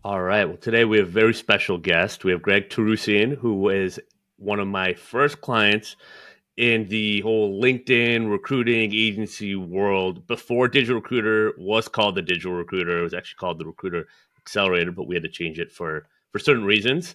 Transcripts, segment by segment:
All right. Well, today we have a very special guest. We have Greg Toroosian, who is one of my first clients in the whole LinkedIn recruiting agency world. Before Digital Recruiter was called the Digital Recruiter, it was actually called the Recruiter Accelerator, but we had to change it for certain reasons.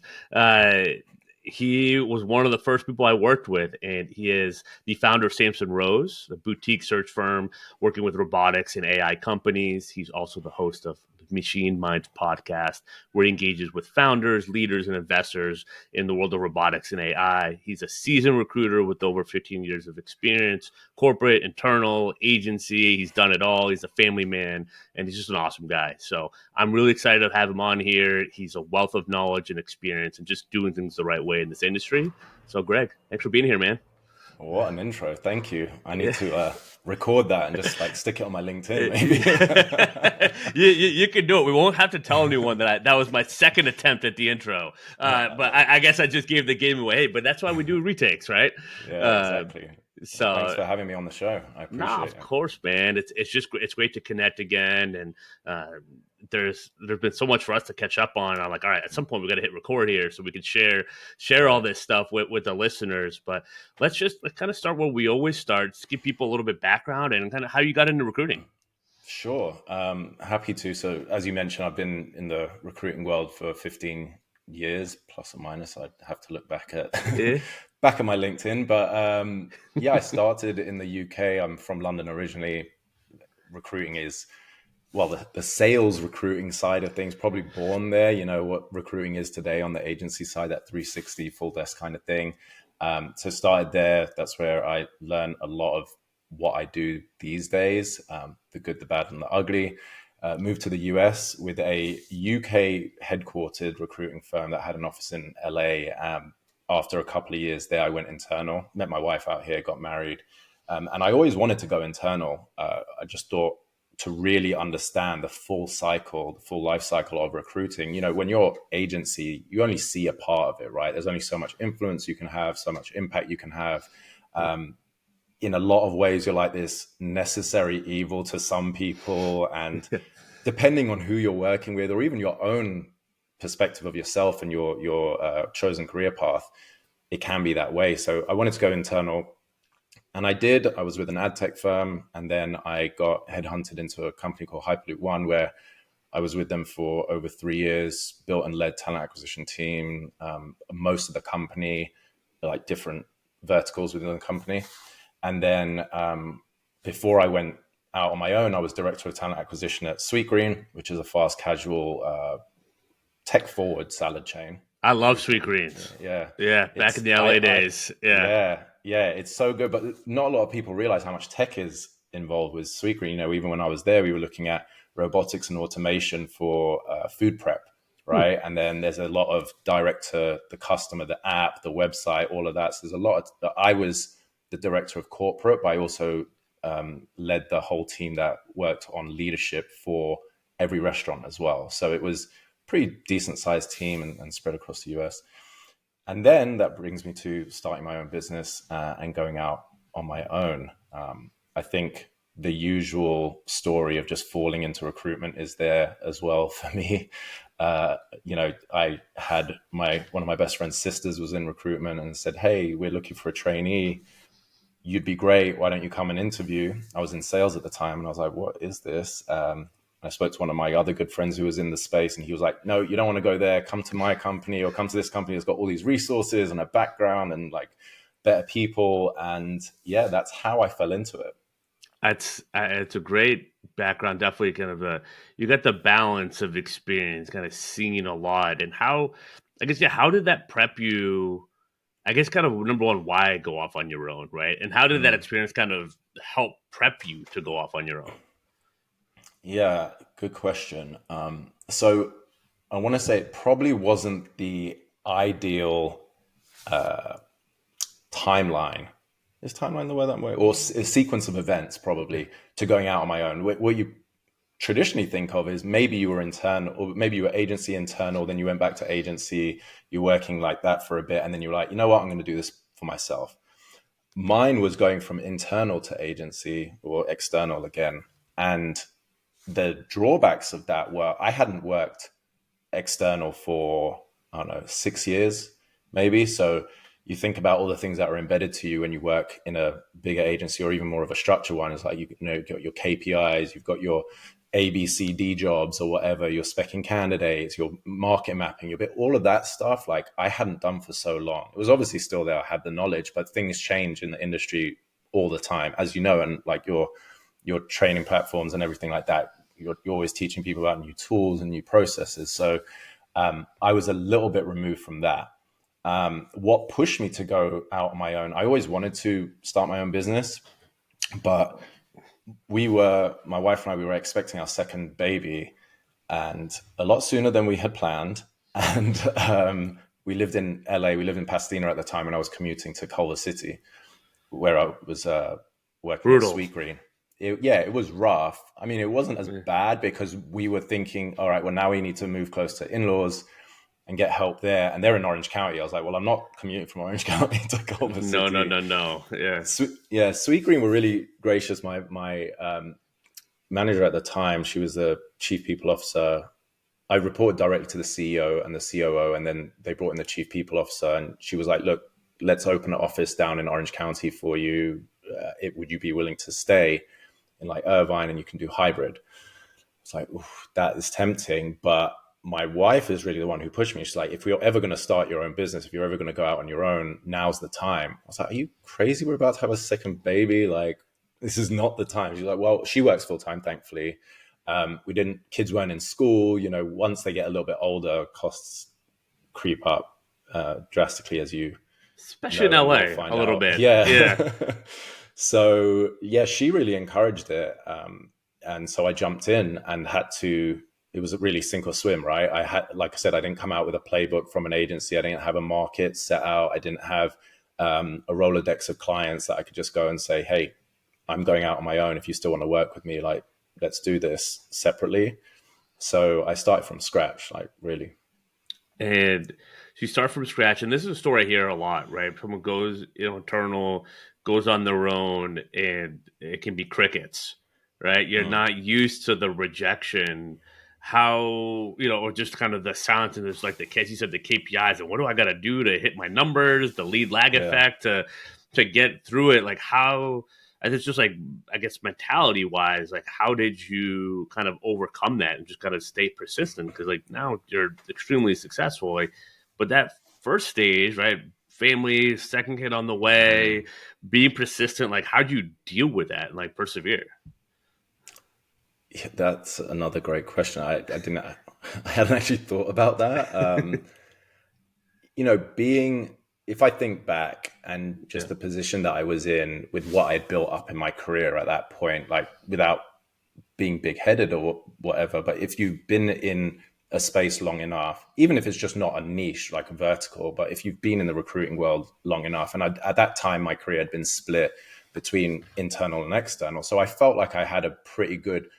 He was one of the first people I worked with, and he is the founder of Samson Rose, a boutique search firm working with robotics and AI companies. He's also the host of Machine Minds podcast, where he engages with founders, leaders, and investors in the world of robotics and AI. He's a seasoned recruiter with over 15 years of experience, corporate, internal, agency. He's done it all. He's a family man, and he's just an awesome guy. So I'm really excited to have him on here. He's a wealth of knowledge and experience and just doing things the right way in this industry. So Greg, thanks for being here, man. What an intro. Thank you. I need to record that and just stick it on my LinkedIn, maybe. you can do it. We won't have to tell anyone that was my second attempt at the intro. But I guess I just gave the game away. Hey, but that's why we do retakes, right? Yeah, exactly. So thanks for having me on the show. I appreciate it. Of course, man. It's great to connect again, and there's been so much for us to catch up on. I'm like, all right, at some point we got to hit record here so we can share all this stuff with the listeners. But let's kind of start where we always start. Just give people a little bit background and kind of how you got into recruiting. Sure, happy to. So as you mentioned, I've been in the recruiting world for 15 years, plus or minus. I'd have to look back at back at my LinkedIn, but I started in the UK. I'm from London originally. Recruiting is, well, the sales recruiting side of things, probably born there. You know what recruiting is today on the agency side, that 360 full desk kind of thing. So started there. That's where I learned a lot of what I do these days, the good, the bad, and the ugly. Moved to the US with a UK headquartered recruiting firm that had an office in LA. After a couple of years there, I went internal, met my wife out here, got married. And I always wanted to go internal. I just thought to really understand the full life cycle of recruiting. You know, when you're agency, you only see a part of it, right? There's only so much influence you can have, so much impact you can have. In a lot of ways, you're like this necessary evil to some people. And depending on who you're working with, or even your own perspective of yourself and your chosen career path, it can be that way. So I wanted to go internal. And I did. I was with an ad tech firm, and then I got headhunted into a company called Hyperloop One, where I was with them for over 3 years, built and led talent acquisition team, most of the company, like different verticals within the company. And then before I went out on my own, I was director of talent acquisition at Sweetgreen, which is a fast casual, tech forward salad chain. I love Sweetgreens. Yeah. Back in the LA days. Yeah, it's so good. But not a lot of people realize how much tech is involved with Sweetgreen. You know, even when I was there, we were looking at robotics and automation for food prep, right? And then there's a lot of direct to the customer, the app, the website, all of that. So there's a lot. I was the director of corporate, but I also led the whole team that worked on leadership for every restaurant as well. So it was pretty decent sized team and spread across the US. And then that brings me to starting my own business and going out on my own. I think the usual story of just falling into recruitment is there as well for me. You know, I had one of my best friend's sisters was in recruitment and said, "Hey, we're looking for a trainee. You'd be great. Why don't you come and interview?" I was in sales at the time, and I was like, "What is this?" I spoke to one of my other good friends who was in the space, and he was like, "No, you don't want to go there. Come to my company or come to this company that's got all these resources and a background and like better people." And yeah, that's how I fell into it. It's a great background. Definitely kind of you got the balance of experience, kind of seeing a lot. And how did that prep you? I guess kind of number one, why go off on your own, right? And how did that experience kind of help prep you to go off on your own? Yeah, good question. So I want to say it probably wasn't the ideal timeline. Is timeline the word that way? Or a sequence of events probably to going out on my own. What you traditionally think of is maybe you were internal, or maybe you were agency internal, then you went back to agency, you're working like that for a bit, and then you're like, you know what, I'm going to do this for myself. Mine was going from internal to agency, or external again. And the drawbacks of that were I hadn't worked external for, I don't know, 6 years maybe. So you think about all the things that are embedded to you when you work in a bigger agency, or even more of a structured one. It's like, you know, you've got your KPIs, you've got your ABCD jobs or whatever, you're specking candidates, your market mapping, your bit, all of that stuff, like I hadn't done for so long. It was obviously still there, I had the knowledge, but things change in the industry all the time, as you know, and like your training platforms and everything like that, you're always teaching people about new tools and new processes. So I was a little bit removed from that. What pushed me to go out on my own? I always wanted to start my own business, but my wife and I, we were expecting our second baby, and a lot sooner than we had planned. And we lived in LA, we lived in Pasadena at the time, and I was commuting to Culver City, where I was working at Brutal. Sweetgreen. It was rough. I mean, it wasn't as bad because we were thinking, all right, well, now we need to move close to in-laws and get help there. And they're in Orange County. I was like, well, I'm not commuting from Orange County to Culver No, no, City. no, no. Yeah. Sweetgreen were really gracious. My manager at the time, she was the chief people officer. I reported directly to the CEO and the COO, and then they brought in the chief people officer, and she was like, look, let's open an office down in Orange County for you. Would you be willing to stay in like Irvine, and you can do hybrid? It's like, oof, that is tempting. But my wife is really the one who pushed me. She's like, if you're ever going to start your own business, if you're ever going to go out on your own, now's the time. I was like, are you crazy? We're about to have a second baby. Like, this is not the time. She's like, well, she works full time, thankfully. Kids weren't in school. You know, once they get a little bit older, costs creep up drastically, as you Especially in know, and we'll LA, find a little out. bit. Yeah. Yeah. So yeah, she really encouraged it. And so I jumped in and it was a really sink or swim, right? Like I said, I didn't come out with a playbook from an agency. I didn't have a market set out. I didn't have a Rolodex of clients that I could just go and say, hey, I'm going out on my own. If you still want to work with me, like, let's do this separately. So I started from scratch, like really. And so you start from scratch, and this is a story I hear a lot, right? Someone goes, internal, goes on their own, and it can be crickets, right? You're not used to the rejection, how, or just kind of the silence, and there's like as you said, the KPIs, and what do I got to do to hit my numbers, the lead lag Yeah. effect to get through it, like how. And it's just like, I guess, mentality wise, like how did you kind of overcome that and just kind of stay persistent? Because like now you're extremely successful, like, but that first stage, right? Family, second kid on the way, being persistent, like how do you deal with that and like persevere? Yeah, that's another great question. I hadn't actually thought about that. If I think back and just Yeah. the position that I was in with what I'd built up in my career at that point, like without being big headed or whatever, but if you've been in a space long enough, even if it's just not a niche, like a vertical, but if you've been in the recruiting world long enough, and at that time, my career had been split between internal and external. So I felt like I had a pretty good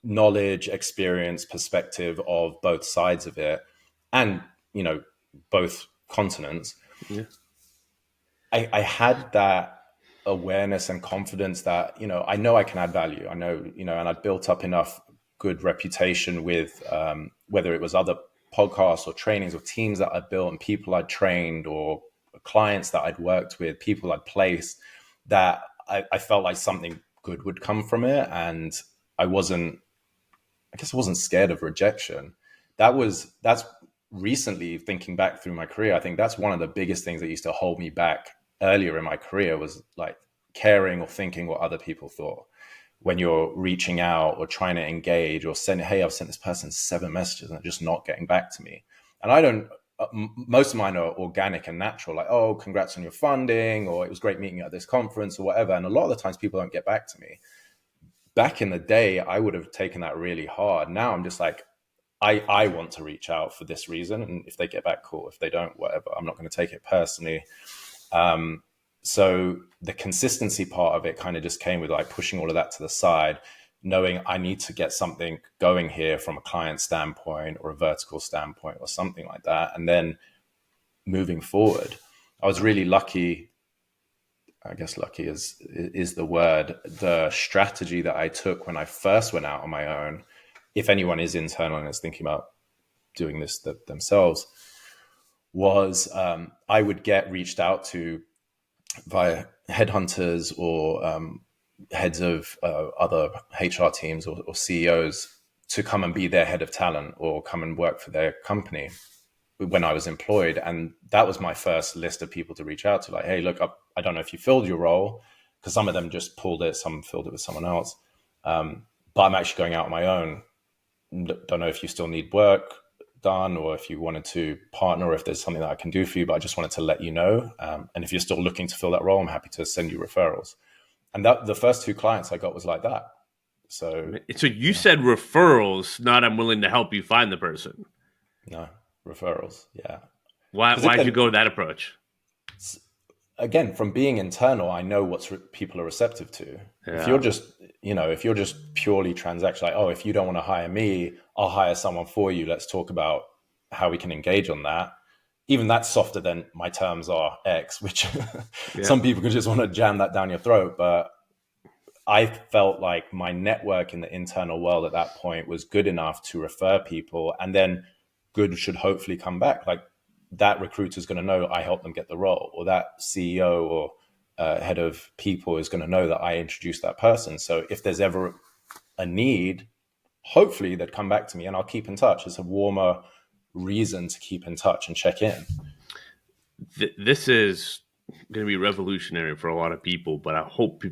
knowledge, experience, perspective of both sides of it, and both continents. Yeah. I had that awareness and confidence that I know I can add value. I know and I'd built up enough good reputation with whether it was other podcasts or trainings or teams that I'd built and people I'd trained or clients that I'd worked with, people I'd placed, that I felt like something good would come from it, and I guess I wasn't scared of rejection. That's recently, thinking back through my career, I think that's one of the biggest things that used to hold me back earlier in my career, was like caring or thinking what other people thought. When you're reaching out or trying to engage or sending, hey, I've sent this person 7 messages and they're just not getting back to me. And I don't, most of mine are organic and natural, like, oh, congrats on your funding, or it was great meeting you at this conference or whatever. And a lot of the times people don't get back to me. Back in the day, I would have taken that really hard. Now I'm just like, I want to reach out for this reason. And if they get back, cool. If they don't, whatever. I'm not going to take it personally. So the consistency part of it kind of just came with like pushing all of that to the side, knowing I need to get something going here from a client standpoint or a vertical standpoint or something like that. And then moving forward, I was really lucky. I guess lucky is the word. The strategy that I took when I first went out on my own, if anyone is internal and is thinking about doing this themselves, was I would get reached out to via headhunters or heads of other HR teams or CEOs to come and be their head of talent or come and work for their company when I was employed. And that was my first list of people to reach out to, like, hey, look, I don't know if you filled your role, because some of them just pulled it, some filled it with someone else. But I'm actually going out on my own. Don't know if you still need work done or if you wanted to partner or if there's something that I can do for you, but I just wanted to let you know. And if you're still looking to fill that role, I'm happy to send you referrals. And that the first 2 clients I got was like that. So you said referrals, not I'm willing to help you find the person. No, referrals. Yeah. Why'd you go that approach? Again, from being internal, I know what people are receptive to. Yeah. If you're just purely transactional, like, oh, if you don't want to hire me, I'll hire someone for you. Let's talk about how we can engage on that. Even that's softer than my terms are X, which some people could just want to jam that down your throat. But I felt like my network in the internal world at that point was good enough to refer people, and then good should hopefully come back. Like, that recruiter is going to know I helped them get the role, or that CEO or head of people is going to know that I introduced that person. So if there's ever a need, hopefully they'd come back to me and I'll keep in touch. It's a warmer reason to keep in touch and check in. This is going to be revolutionary for a lot of people, but I hope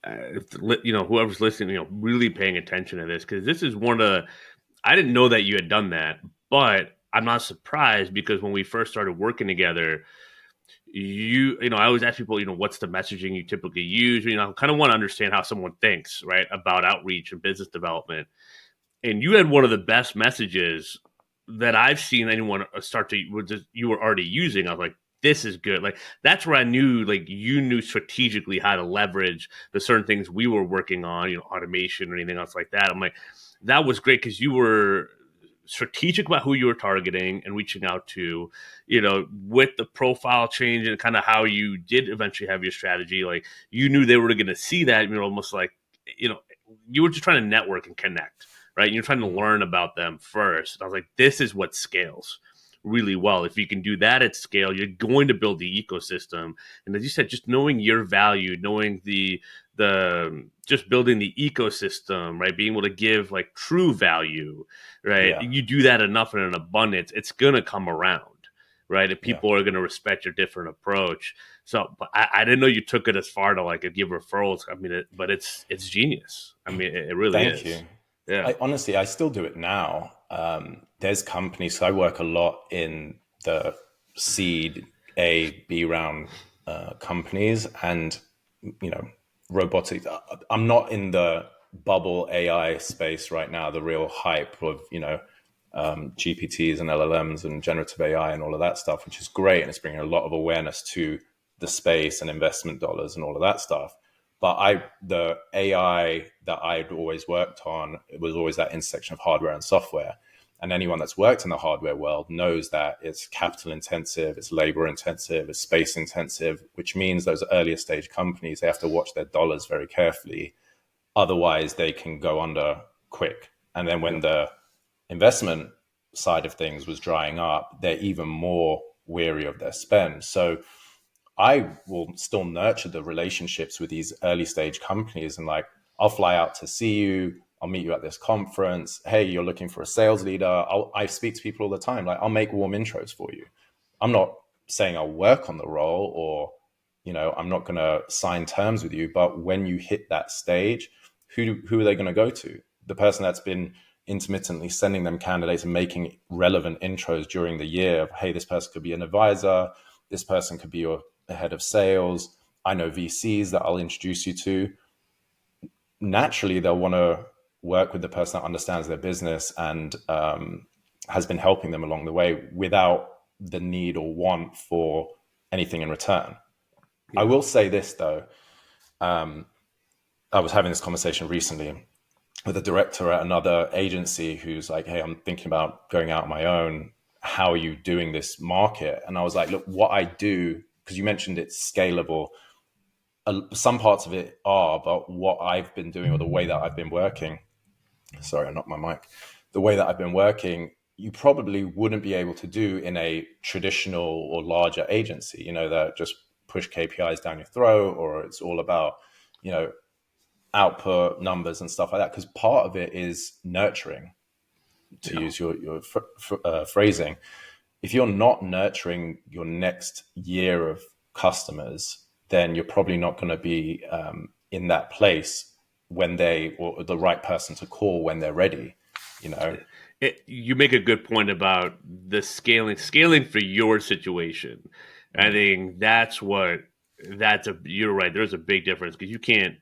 whoever's listening, really paying attention to this, because this is I didn't know that you had done that, but I'm not surprised, because when we first started working together, I always ask people, what's the messaging you typically use? I kind of want to understand how someone thinks, right, about outreach and business development. And you had one of the best messages that I've seen anyone start to, you were already using. I was like, this is good. Like, that's where I knew, like, you knew strategically how to leverage the certain things we were working on, automation or anything else like that. I'm like, that was great, because you were strategic about who you were targeting and reaching out to, with the profile change and kind of how you did eventually have your strategy. Like, you knew they were going to see that, almost like, you were just trying to network and connect, right? You're trying to learn about them first. And I was like, this is what scales really well. If you can do that at scale, you're going to build the ecosystem. And as you said, just knowing your value, knowing the just building the ecosystem, right? Being able to give, like, true value, right? Yeah. You do that enough in an abundance, it's going to come around, right? And people are going to respect your different approach. So, but I didn't know you took it as far to, like, give referrals. I mean, but it's genius. I mean, it really is. Thank you. Yeah. I still do it now. There's companies. So I work a lot in the seed A, B round companies, and robotics. I'm not in the bubble AI space right now, the real hype of GPTs and LLMs and generative AI and all of that stuff, which is great, and it's bringing a lot of awareness to the space and investment dollars and all of that stuff. But the AI that I'd always worked on, it was always that intersection of hardware and software. And anyone that's worked in the hardware world knows that it's capital intensive, it's labor intensive, it's space intensive, which means those earlier stage companies, they have to watch their dollars very carefully. Otherwise, they can go under quick. And then when the investment side of things was drying up, they're even more wary of their spend. So I will still nurture the relationships with these early stage companies, and, like, I'll fly out to see you. I'll meet you at this conference. Hey, you're looking for a sales leader. I speak to people all the time. Like, I'll make warm intros for you. I'm not saying I'll work on the role, or, I'm not going to sign terms with you. But when you hit that stage, who are they going to go to? The person that's been intermittently sending them candidates and making relevant intros during the year of, hey, this person could be an advisor. This person could be your head of sales. I know VCs that I'll introduce you to. Naturally, they'll want to work with the person that understands their business and has been helping them along the way without the need or want for anything in return. Yeah. I will say this, though. I was having this conversation recently. with a director at another agency who's like, hey, I'm thinking about going out on my own. How are you doing this market? And I was like, look, what I do, because you mentioned it's scalable. Some parts of it are, but what I've been doing or the way that I've been working, sorry, I knocked my mic, the way that I've been working, you probably wouldn't be able to do in a traditional or larger agency, that just push KPIs down your throat, or it's all about, output numbers and stuff like that. Because part of it is nurturing, to use your phrasing. If you're not nurturing your next year of customers, then you're probably not going to be in that place when or the right person to call when they're ready. You make a good point about the scaling for your situation. I think you're right. There's a big difference because you can't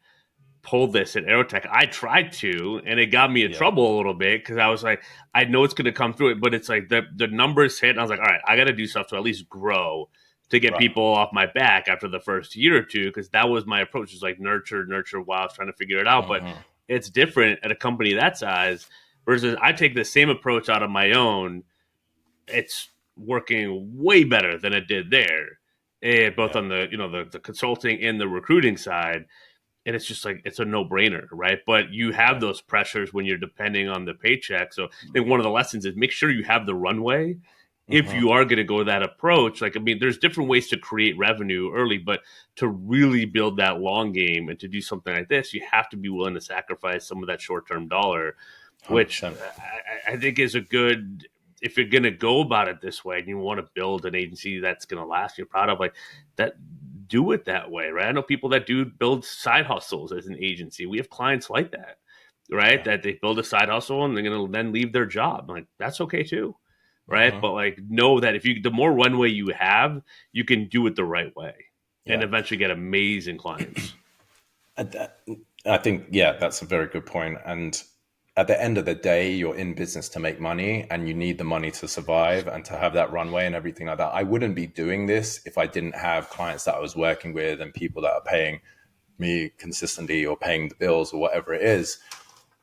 pull this at Aerotech. I tried to, and it got me in Yeah. trouble a little bit because I was like, I know it's going to come through it, but it's like the numbers hit, and I was like, all right, I got to do stuff to at least grow to get Right. people off my back after the first year or two, because that was my approach. Is like nurture while I was trying to figure it out. But Mm-hmm. it's different at a company that size versus I take the same approach out of my own. It's working way better than it did there, both Yeah. on the consulting and the recruiting side. And it's just like it's a no-brainer, right? But you have Yeah. those pressures when you're depending on the paycheck. So I think one of the lessons is make sure you have the runway if Mm-hmm. you are going to go that approach. Like, I mean, there's different ways to create revenue early, but to really build that long game and to do something like this, you have to be willing to sacrifice some of that short-term dollar, which 100%. I think is a good. If you're going to go about it this way and you want to build an agency that's going to last, you're proud of, like that, do it that way, right? I know people that do build side hustles as an agency. We have clients like that, right? Yeah. That they build a side hustle and they're going to then leave their job. Like, that's okay too, right? Mm-hmm. But like, know that the more runway you have, you can do it the right way and Yeah. eventually get amazing clients. I think, yeah, that's a very good point. And at the end of the day, you're in business to make money and you need the money to survive and to have that runway and everything like that. I wouldn't be doing this if I didn't have clients that I was working with and people that are paying me consistently or paying the bills or whatever it is,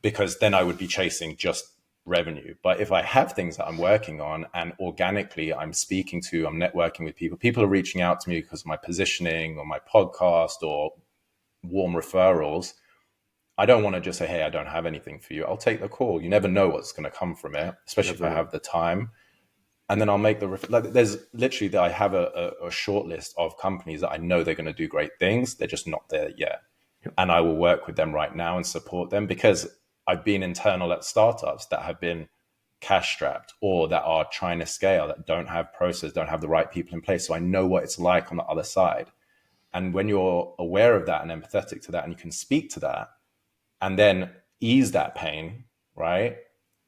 because then I would be chasing just revenue. But if I have things that I'm working on and organically I'm networking with people, people are reaching out to me because of my positioning or my podcast or warm referrals. I don't want to just say, hey, I don't have anything for you. I'll take the call. You never know what's going to come from it, especially if I Never know. have the time. And then I'll make there's literally that I have a short list of companies that I know they're going to do great things. They're just not there yet. Yep. And I will work with them right now and support them because I've been internal at startups that have been cash strapped or that are trying to scale, that don't have process, don't have the right people in place. So I know what it's like on the other side. And when you're aware of that and empathetic to that and you can speak to that, and then ease that pain, right?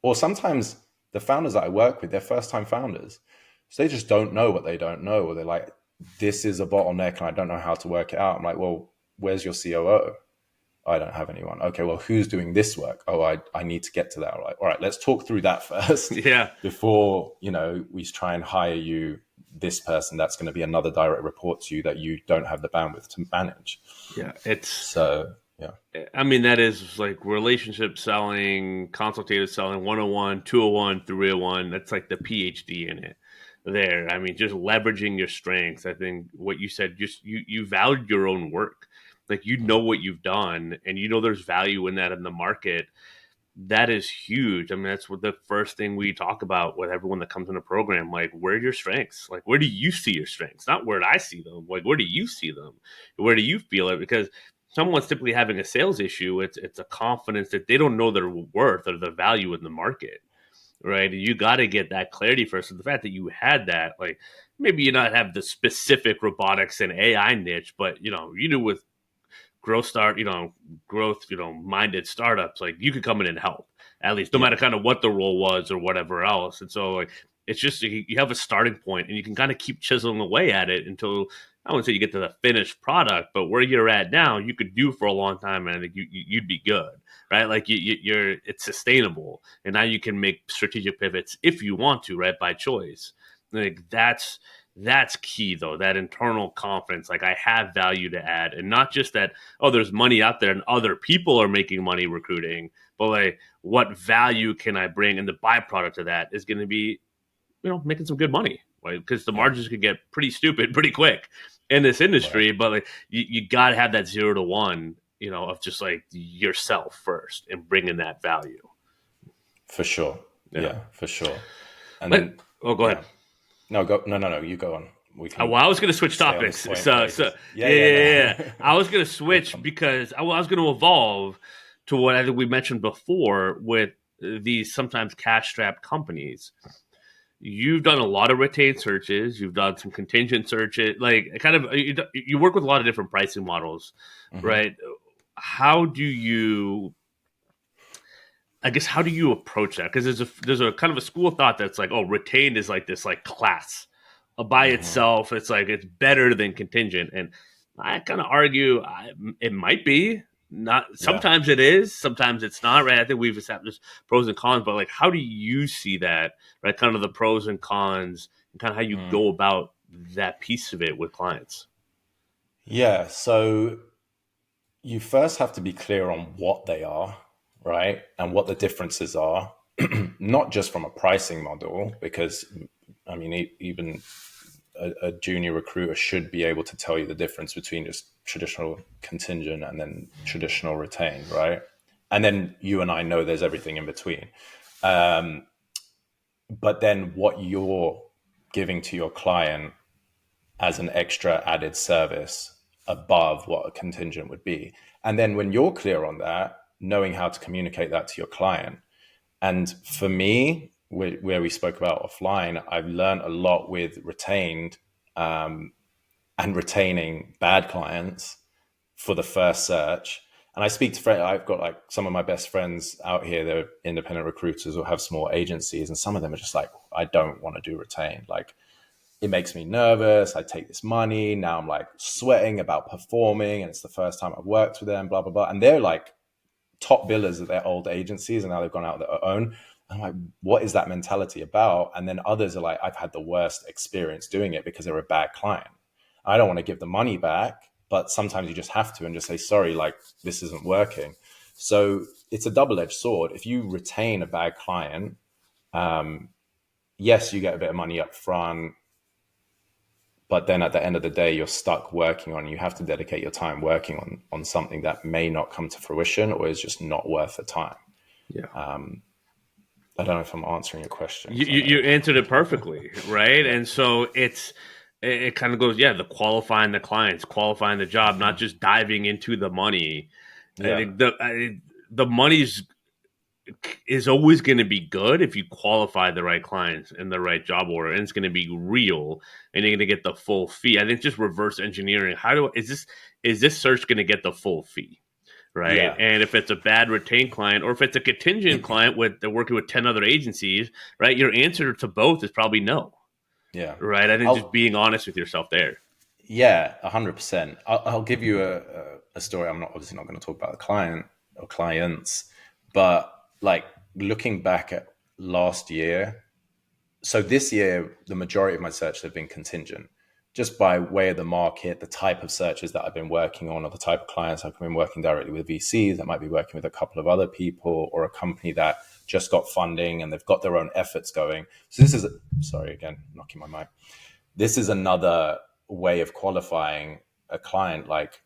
Or sometimes the founders that I work with, they're first time founders. So they just don't know what they don't know. Or they're like, this is a bottleneck and I don't know how to work it out. I'm like, well, where's your COO? I don't have anyone. Okay, well, who's doing this work? Oh, I need to get to that. All right, let's talk through that first Yeah. before, we try and hire you this person that's going to be another direct report to you that you don't have the bandwidth to manage. Yeah. So, yeah. I mean, that is like relationship selling, consultative selling, 101, 201, 301. That's like the PhD in it there. I mean, just leveraging your strengths. I think what you said, just you valued your own work. Like, you know what you've done and you know there's value in that in the market. That is huge. I mean, that's what the first thing we talk about with everyone that comes in a program. Like, where are your strengths? Like, where do you see your strengths? Not where I see them. Like, where do you see them? Where do you feel it? Because someone's typically having a sales issue. It's a confidence that they don't know their worth or their value in the market, right? You got to get that clarity first. And the fact that you had that, like, maybe you not have the specific robotics and AI niche, but you knew with growth, minded startups, like you could come in and help at least, no Yeah. matter kind of what the role was or whatever else. And so, like, it's just you have a starting point and you can kind of keep chiseling away at it until I wouldn't say you get to the finished product, but where you're at now, you could do for a long time, and I think you'd be good, right? Like you're it's sustainable, and now you can make strategic pivots if you want to, right, by choice. Like that's key though, that internal confidence. Like, I have value to add, and not just that, oh, there's money out there and other people are making money recruiting, but like what value can I bring? And the byproduct of that is going to be, making some good money, right? Because the Yeah. margins can get pretty stupid pretty quick in this Right. industry. But like you got to have that 0 to 1, of just like yourself first and bringing that value. For sure. Yeah. Yeah, for sure. And But then, go yeah. ahead. No, go. No, no, no. You go on. We Well, can I was going to switch stay on this topics. point for So ages. Yeah, yeah, yeah, yeah, yeah. no. I was going to We'll switch come. because I was going to evolve to what I think we mentioned before with these sometimes cash strapped companies. You've done a lot of retained searches. You've done some contingent searches. Like kind of, you work with a lot of different pricing models, Hmm. right? How do you I guess how do you approach that? Because there's a kind of a school of thought that's like, oh, retained is like this like class by Hmm. itself. It's like it's better than contingent, and I kind of argue it might be not. Yeah. Sometimes it is, sometimes it's not. Right? I think we've established pros and cons, but like, how do you see that? Right? Kind of the pros and cons, and kind of how you Mm. go about that piece of it with clients. Yeah. So you first have to be clear on what they are, right? And what the differences are, not just from a pricing model, because I mean, even a junior recruiter should be able to tell you the difference between just traditional contingent and then traditional retained, right? And then you and I know there's everything in between. Um, but then what you're giving to your client as an extra added service above what a contingent would be. And then when you're clear on that, knowing how to communicate that to your client. And for me, where we spoke about offline, I've learned a lot with retained and retaining bad clients for the first search. And I speak to friends, I've got like some of my best friends out here, they're independent recruiters or have small agencies. And some of them are just like, I don't want to do retained. Like, it makes me nervous. I take this money. Now I'm like sweating about performing. And it's the first time I've worked with them, blah, blah, blah. And they're like top billers at their old agencies. And now they've gone out on their own. I'm like, what is that mentality about? And then others are like, I've had the worst experience doing it because they're a bad client. I don't want to give the money back, but sometimes you just have to and just say, sorry, like this isn't working. So it's a double-edged sword. If you retain a bad client, yes, you get a bit of money up front, but then at the end of the day, you're stuck working on, you have to dedicate your time working on something that may not come to fruition or is just not worth the time. Yeah. I don't know if I'm answering your question. You answered it perfectly, right? Yeah. And so it kind of goes, yeah, the qualifying the clients, qualifying the job, not just diving into the money. I Yeah. think the money's is always going to be good if you qualify the right clients in the right job order, and it's going to be real, and you're going to get the full fee. I think just reverse engineering. Is this search going to get the full fee? Right. Yeah. And if it's a bad retained client or if it's a contingent client with they're working with 10 other agencies, right, your answer to both is probably no. Yeah. Right. I think just I'll, being honest with yourself there. yeah, 100%. I'll give you a story. I'm not obviously not going to talk about the client or clients, but like looking back at last year, so this year, the majority of my searches have been contingent, just by way of the market, the type of searches that I've been working on, or the type of clients I've been working directly with VCs that might be working with a couple of other people, or a company that just got funding and they've got their own efforts going. So this is, sorry, again, knocking my mic. This is another way of qualifying a client. Like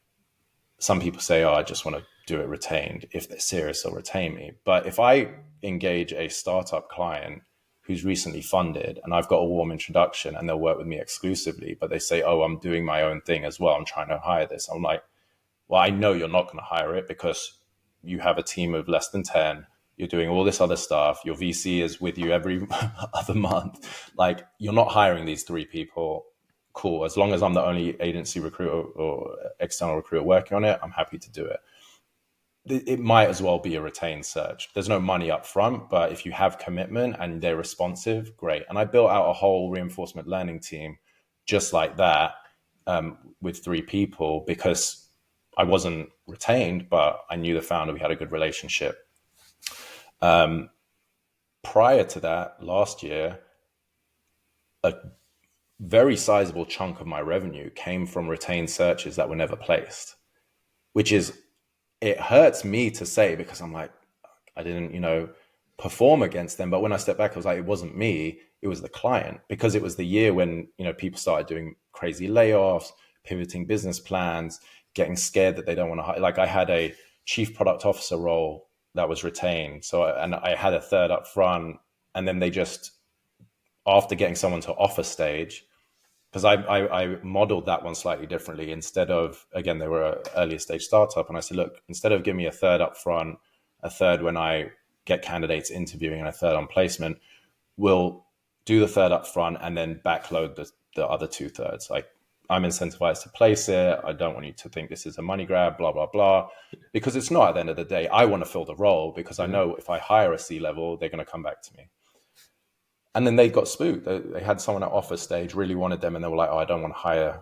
some people say, oh, I just want to do it retained. If they're serious, they'll retain me. But if I engage a startup client who's recently funded and I've got a warm introduction and they'll work with me exclusively, but they say, oh, I'm doing my own thing as well, I'm trying to hire this. I'm like, well, I know you're not going to hire it because you have a team of less than 10. You're doing all this other stuff. Your VC is with you every other month. Like, you're not hiring these three people. Cool. As long as I'm the only agency recruiter or external recruiter working on it, I'm happy to do it. It might as well be a retained search. There's no money up front, but if you have commitment and they're responsive, great. And I built out a whole reinforcement learning team just like that, with three people, because I wasn't retained, but I knew the founder. We had a good relationship. Prior to that, last year, a very sizable chunk of my revenue came from retained searches that were never placed, which is, it hurts me to say because I'm like, I didn't, perform against them. But when I stepped back, I was like, it wasn't me, it was the client, because it was the year when, people started doing crazy layoffs, pivoting business plans, getting scared that they don't want to hire. Like I had a chief product officer role that was retained. And I had a third up front, and then they just, after getting someone to offer stage, because I modeled that one slightly differently. Instead of, again, they were an earlier stage startup, and I said, look, instead of giving me a third up front, a third when I get candidates interviewing, and a third on placement, we'll do the third up front and then backload the other 2/3. Like, I'm incentivized to place it. I don't want you to think this is a money grab, blah, blah, blah. Because it's not. At the end of the day, I want to fill the role, because I know if I hire a C-level, they're going to come back to me. And then they got spooked. They had someone at offer stage, really wanted them, and they were like, oh, I don't want to hire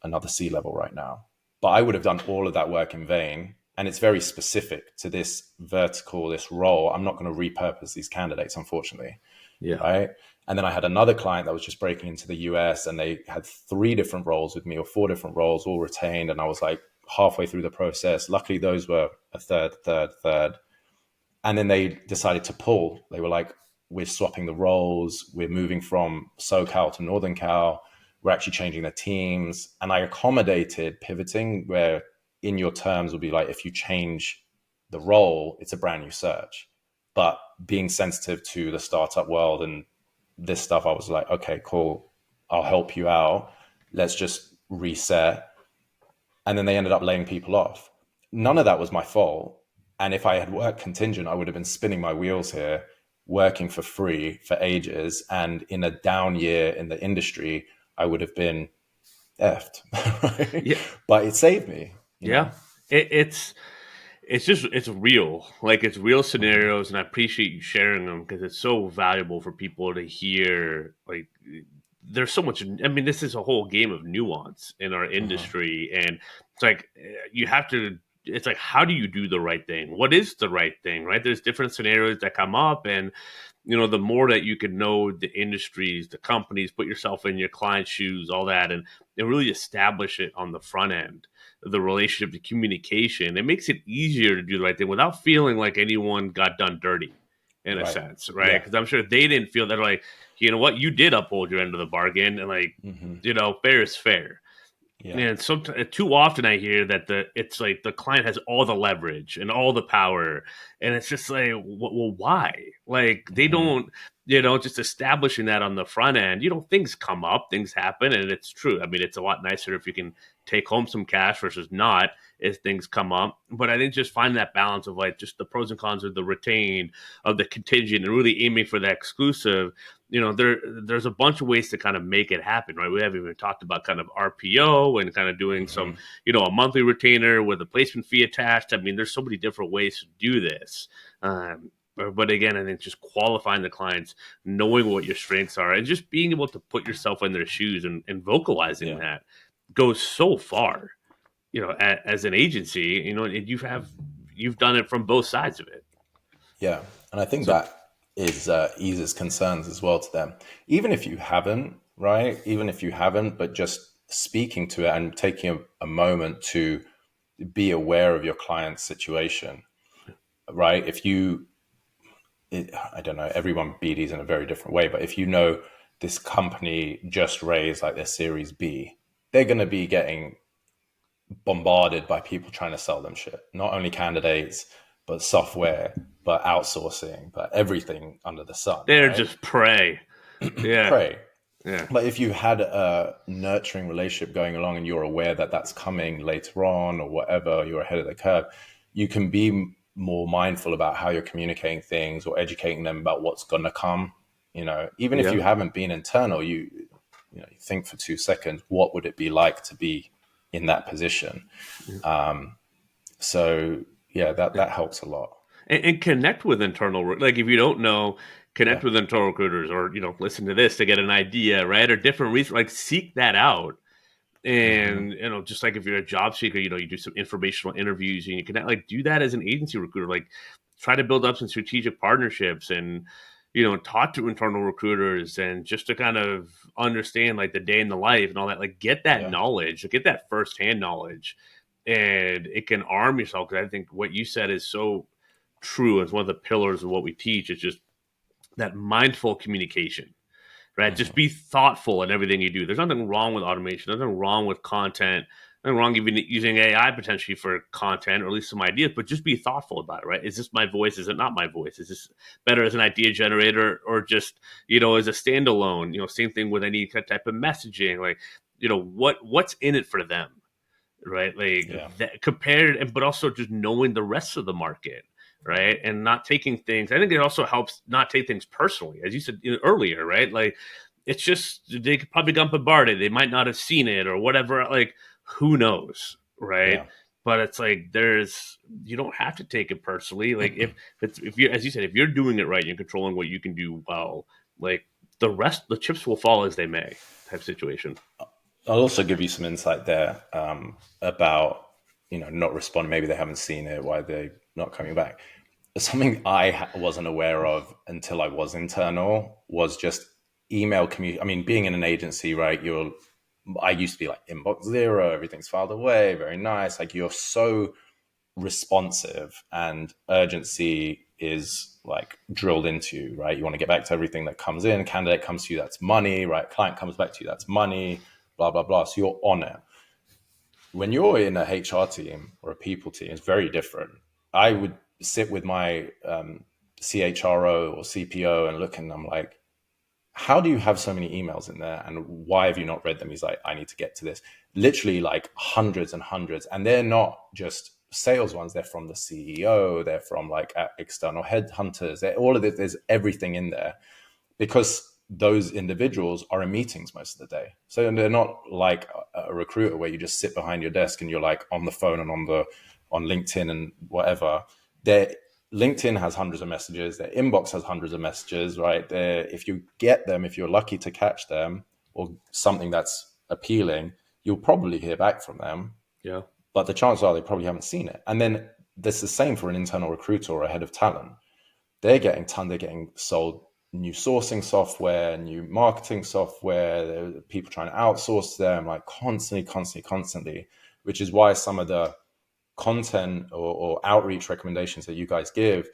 another C-level right now. But I would have done all of that work in vain. And it's very specific to this vertical, this role. I'm not going to repurpose these candidates, unfortunately. Yeah. Right. And then I had another client that was just breaking into the US, and they had 3 different roles with me, or 4 different roles, all retained. And I was like halfway through the process. Luckily, those were a third. And then they decided to pull. They were like, we're swapping the roles. We're moving from SoCal to Northern Cal. We're actually changing the teams. And I accommodated pivoting, where in your terms will be like, if you change the role, it's a brand new search. But being sensitive to the startup world and this stuff, I was like, okay, cool. I'll help you out. Let's just reset. And then they ended up laying people off. None of that was my fault. And if I had worked contingent, I would have been spinning my wheels here, working for free for ages. And in a down year in the industry, I would have been effed. Right? Yeah. But it saved me. Yeah. It's real. Like, it's real scenarios, and I appreciate you sharing them, because it's so valuable for people to hear. Like, there's so much. I mean, this is a whole game of nuance in our industry, and it's like you have to. It's like, how do you do the right thing? What is the right thing? Right? There's different scenarios that come up, and the more that you can know the industries, the companies, put yourself in your client's shoes, all that, and really establish it on the front end, the relationship, the communication. It makes it easier to do the right thing without feeling like anyone got done dirty, in a sense, right? Because I'm sure they didn't feel that. Like, you know what, you did uphold your end of the bargain, and like, fair is fair. Yeah. And too often I hear that it's like the client has all the leverage and all the power, and it's just like, well, why? Like, they don't, just establishing that on the front end. Things come up, things happen, and it's true. I mean, it's a lot nicer if you can take home some cash versus not, as things come up. But I think just finding that balance of like just the pros and cons of the retained, of the contingent, and really aiming for that exclusive. There's a bunch of ways to kind of make it happen, right? We haven't even talked about kind of RPO and kind of doing some, a monthly retainer with a placement fee attached. I mean, there's so many different ways to do this. But again, I think just qualifying the clients, knowing what your strengths are, and just being able to put yourself in their shoes, and vocalizing that goes so far. As an agency, and you've done it from both sides of it. Yeah. And I think that is eases concerns as well to them. Even if you haven't, right? Even if you haven't, but just speaking to it and taking a moment to be aware of your client's situation, right? I don't know, everyone BDs in a very different way, but if this company just raised like their Series B, they're going to be getting bombarded by people trying to sell them shit. Not only candidates, but software, but outsourcing, but everything under the sun. They're just prey. Yeah. Prey. Yeah. But if you had a nurturing relationship going along, and you're aware that that's coming later on, or whatever, you're ahead of the curve, you can be more mindful about how you're communicating things, or educating them about what's going to come. Even if you haven't been internal, you think for 2 seconds, what would it be like to be in that position? That helps a lot. And connect with internal, like, if you don't know, connect with internal recruiters, or listen to this to get an idea, right? Or different reasons, like, seek that out. And just like if you're a job seeker, you do some informational interviews, and you can like do that as an agency recruiter. Like, try to build up some strategic partnerships, and talk to internal recruiters, and just to kind of understand like the day in the life and all that. Like, get that knowledge, get that firsthand knowledge, and it can arm yourself. Because I think what you said is so true. It's one of the pillars of what we teach. It's just that mindful communication, right? Just be thoughtful in everything you do. There's nothing wrong with automation. Nothing wrong with content. Nothing wrong even using AI potentially for content or at least some ideas, but just be thoughtful about it, right? Is this my voice? Is it not my voice? Is this better as an idea generator or just, as a standalone? Same thing with any type of messaging. Like, what's in it for them, right? Like that compared, but also just knowing the rest of the market, right? And not taking things. I think it also helps not take things personally, as you said earlier, right? Like it's just they could probably got bombarded. They might not have seen it or whatever. Like who knows, right? Yeah. But it's like you don't have to take it personally. Like if you, as you said, if you're doing it right, you're controlling what you can do well. Like the chips will fall as they may type situation. I'll also give you some insight there about, not responding. Maybe they haven't seen it, why they're not coming back. Something I wasn't aware of until I was internal was just email community. I mean, being in an agency, right? I used to be like inbox zero, everything's filed away, very nice. Like you're so responsive and urgency is like drilled into you, right? You want to get back to everything that comes in. Candidate comes to you, that's money, right? Client comes back to you, that's money, blah, blah, blah. So you're on it. When you're in a HR team or a people team, it's very different. I would sit with my CHRO or CPO and look, and I'm like, how do you have so many emails in there? And why have you not read them? He's like, I need to get to this. Literally like hundreds and hundreds. And they're not just sales ones. They're from the CEO. They're from like external headhunters. All of it, there's everything in there because those individuals are in meetings most of the day. So they're not like a recruiter where you just sit behind your desk and you're like on the phone and on LinkedIn and whatever. LinkedIn has hundreds of messages. Their inbox has hundreds of messages, right? If you get them, if you're lucky to catch them or something that's appealing, you'll probably hear back from them. Yeah. But the chances are they probably haven't seen it. And then there's the same for an internal recruiter or a head of talent. They're getting sold new sourcing software, new marketing software. There are people trying to outsource them like constantly, which is why some of the content or outreach recommendations that you guys give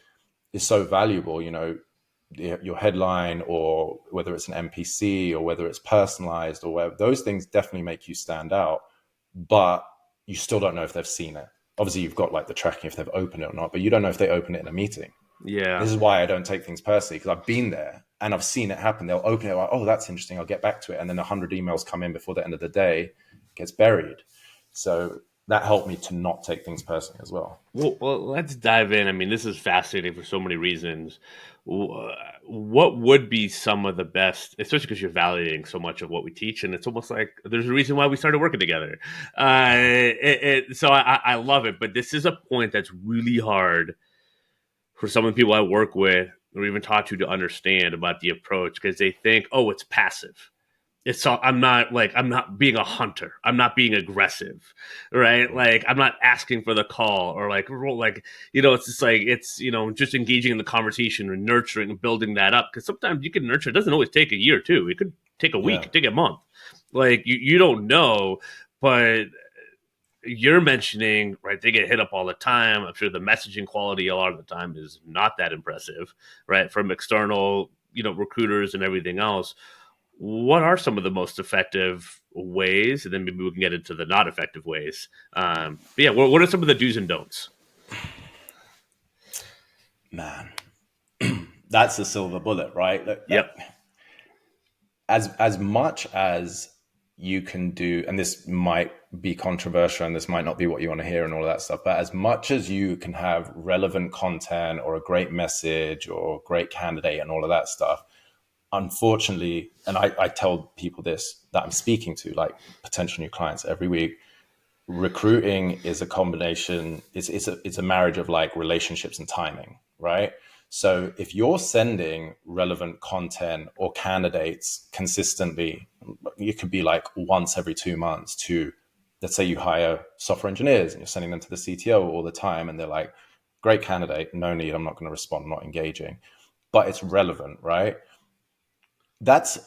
is so valuable. Your headline or whether it's an MPC or whether it's personalized or whatever, those things definitely make you stand out, but you still don't know if they've seen it. Obviously you've got like the tracking if they've opened it or not, but you don't know if they open it in a meeting. Yeah. This is why I don't take things personally, because I've been there and I've seen it happen. They'll open it like, oh, that's interesting, I'll get back to it. And then 100 emails come in before the end of the day, it gets buried. So that helped me to not take things personally as well. Well, let's dive in. I mean, this is fascinating for so many reasons. What would be some of the best, especially because you're validating so much of what we teach, and it's almost like there's a reason why we started working together. So I love it, but this is a point that's really hard for some of the people I work with or even taught to understand about the approach because they think, oh, it's passive. I'm not being a hunter. I'm not being aggressive, right? Like I'm not asking for the call or it's just like it's just engaging in the conversation and nurturing and building that up because sometimes you can nurture. It doesn't always take a year or two. It could take a week, it could take a month. Like you don't know, but you're mentioning, right, they get hit up all the time. I'm sure the messaging quality a lot of the time is not that impressive, right, from external recruiters and everything else. What are some of the most effective ways? And then maybe we can get into the not effective ways. But yeah, what are some of the do's and don'ts? Man, that's a silver bullet, right? Yep. As much as you can do, and this might be controversial and this might not be what you want to hear and all of that stuff, but as much as you can have relevant content or a great message or a great candidate and all of that stuff, unfortunately, and I tell people this that I'm speaking to, like potential new clients every week, recruiting is a combination, it's a marriage of like relationships and timing, right? So if you're sending relevant content or candidates consistently, it could be like once every 2 months to, let's say you hire software engineers and you're sending them to the CTO all the time and they're like, great candidate, no need, I'm not going to respond, I'm not engaging, but it's relevant, right? That's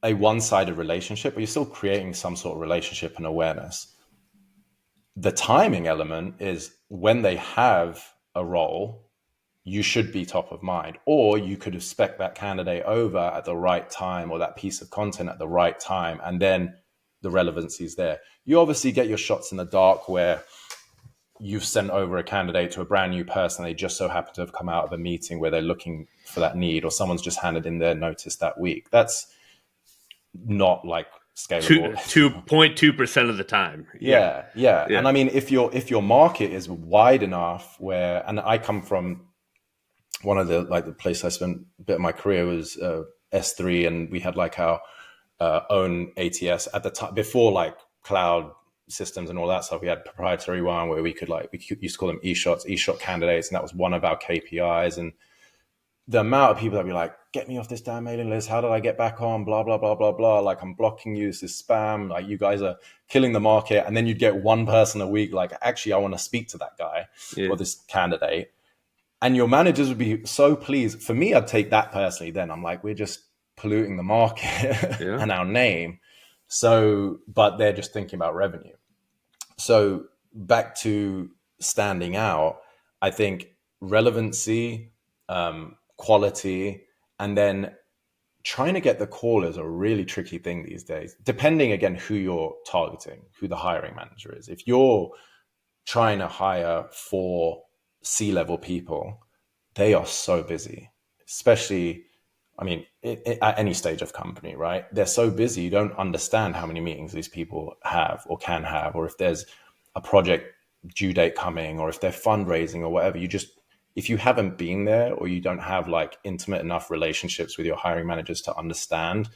a one-sided relationship, but you're still creating some sort of relationship and awareness. The timing element is when they have a role, you should be top of mind. Or you could have spec'd that candidate over at the right time, or that piece of content at the right time, and then the relevancy is there. You obviously get your shots in the dark where you've sent over a candidate to a brand new person. They just so happen to have come out of a meeting where they're looking for that need, or someone's just handed in their notice that week. That's not like scalable. 2.2% of the time. Yeah. And I mean, if your market is wide enough where, and I come from one of the place I spent a bit of my career was S3, and we had like our own ATS at the time before like cloud systems and all that stuff. We had proprietary one where we used to call them e-shot candidates, and that was one of our KPIs. And the amount of people that be like, get me off this damn mailing list. How did I get back on? Blah, blah, blah, blah, blah. Like, I'm blocking you. This is spam. Like, you guys are killing the market. And then you'd get one person a week. Like, actually, I want to speak to that guy or this candidate. And your managers would be so pleased. For me, I'd take that personally. Then I'm like, we're just polluting the market and our name. So, but they're just thinking about revenue. So back to standing out, I think relevancy, quality, and then trying to get the call is a really tricky thing these days, depending again who you're targeting, who the hiring manager is. If you're trying to hire 4 C-level people, they are so busy, especially, I mean, at any stage of company, right? They're so busy, you don't understand how many meetings these people have or can have, or if there's a project due date coming, or if they're fundraising or whatever. If you haven't been there, or you don't have like intimate enough relationships with your hiring managers to understand,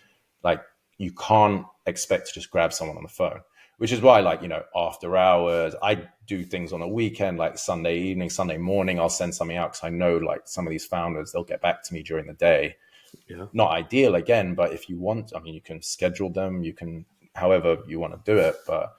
like, you can't expect to just grab someone on the phone, which is why, like, after hours, I do things on a weekend, like Sunday evening, Sunday morning, I'll send something out because I know like some of these founders, they'll get back to me during the day. Yeah. Not ideal again, but if you want, I mean, you can schedule them, you can, however you want to do it. But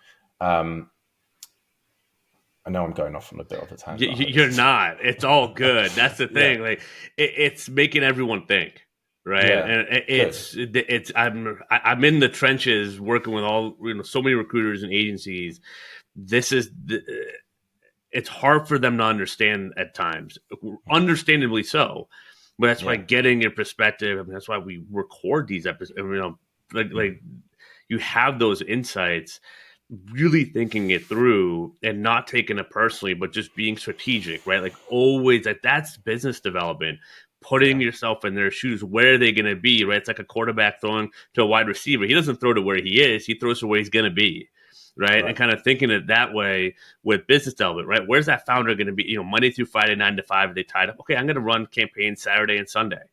I know I'm going off on a bit of a tangent. You're not. It's all good. That's the thing. Yeah. Like it's making everyone think, right? Yeah, and it's I'm in the trenches working with all so many recruiters and agencies. It's hard for them to understand at times, understandably so. But that's why getting your perspective. I mean, that's why we record these episodes. Like you have those insights. Really thinking it through and not taking it personally, but just being strategic, right? Like always, that's business development, putting yourself in their shoes. Where are they going to be, right? It's like a quarterback throwing to a wide receiver. He doesn't throw to where he is. He throws to where he's going to be, right? And kind of thinking it that way with business development, right? Where's that founder going to be? Monday through Friday, 9 to 5, they tied up. Okay, I'm going to run campaigns Saturday and Sunday.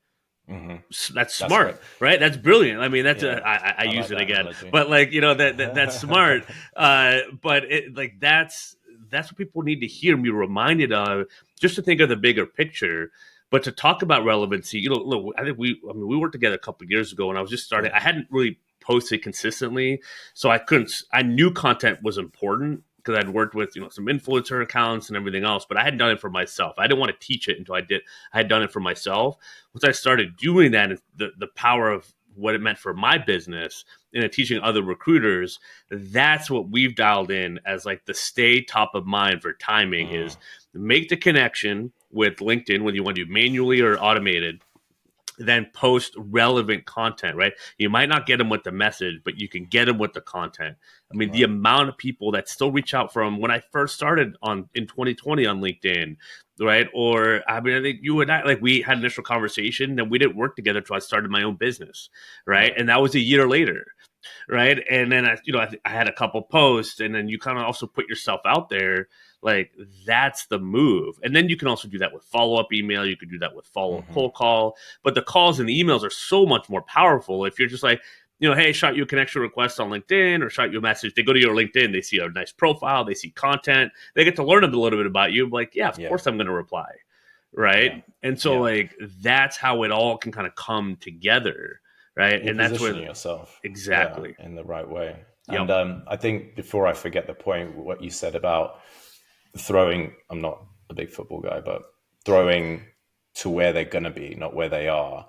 Mm-hmm. That's smart, right? That's brilliant. I mean, that's I use it again, analogy. But like that's smart. But that's what people need to hear and be reminded of, just to think of the bigger picture. But to talk about relevancy, look, I think we worked together a couple of years ago, and I was just starting. I hadn't really posted consistently, so I knew content was important, because I'd worked with some influencer accounts and everything else, but I hadn't done it for myself. I didn't want to teach it until I had done it for myself. Once I started doing that, the power of what it meant for my business and teaching other recruiters, that's what we've dialed in as like the stay top of mind for timing is make the connection with LinkedIn, whether you want to do manually or automated, then post relevant content, right? You might not get them with the message, but you can get them with the content. I mean, the amount of people that still reach out from when I first started in 2020 on LinkedIn, right? Or I mean, I think you and I, like, we had an initial conversation, then we didn't work together until I started my own business, right? And that was a year later, right? And then I had a couple posts, and then you kind of also put yourself out there. Like, that's the move. And then you can also do that with follow-up email. You could do that with follow-up cold call. But the calls and the emails are so much more powerful if you're just like, hey, shot you a connection request on LinkedIn, or shot you a message. They go to your LinkedIn, they see a nice profile, they see content, they get to learn a little bit about you. Like, of course I'm going to reply, right? Yeah. And so like that's how it all can kind of come together, right? You're and that's where yourself exactly in the right way. And I think before I forget the point, what you said about throwing, I'm not a big football guy, but throwing to where they're going to be, not where they are.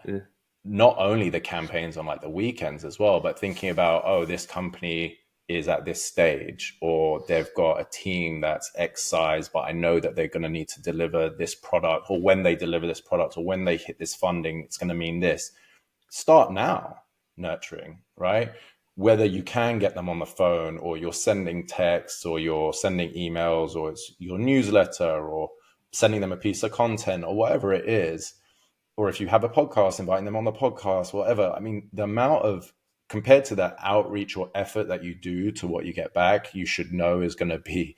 Not only the campaigns on like the weekends as well, but thinking about, this company is at this stage, or they've got a team that's X size, but I know that they're going to need to deliver this product, or when they deliver this product, or when they hit this funding, it's going to mean this. Start now nurturing, right? Whether you can get them on the phone, or you're sending texts, or you're sending emails, or it's your newsletter, or sending them a piece of content, or whatever it is, or if you have a podcast, inviting them on the podcast, whatever. I mean, the amount of, compared to that outreach or effort that you do to what you get back, you should know is going to be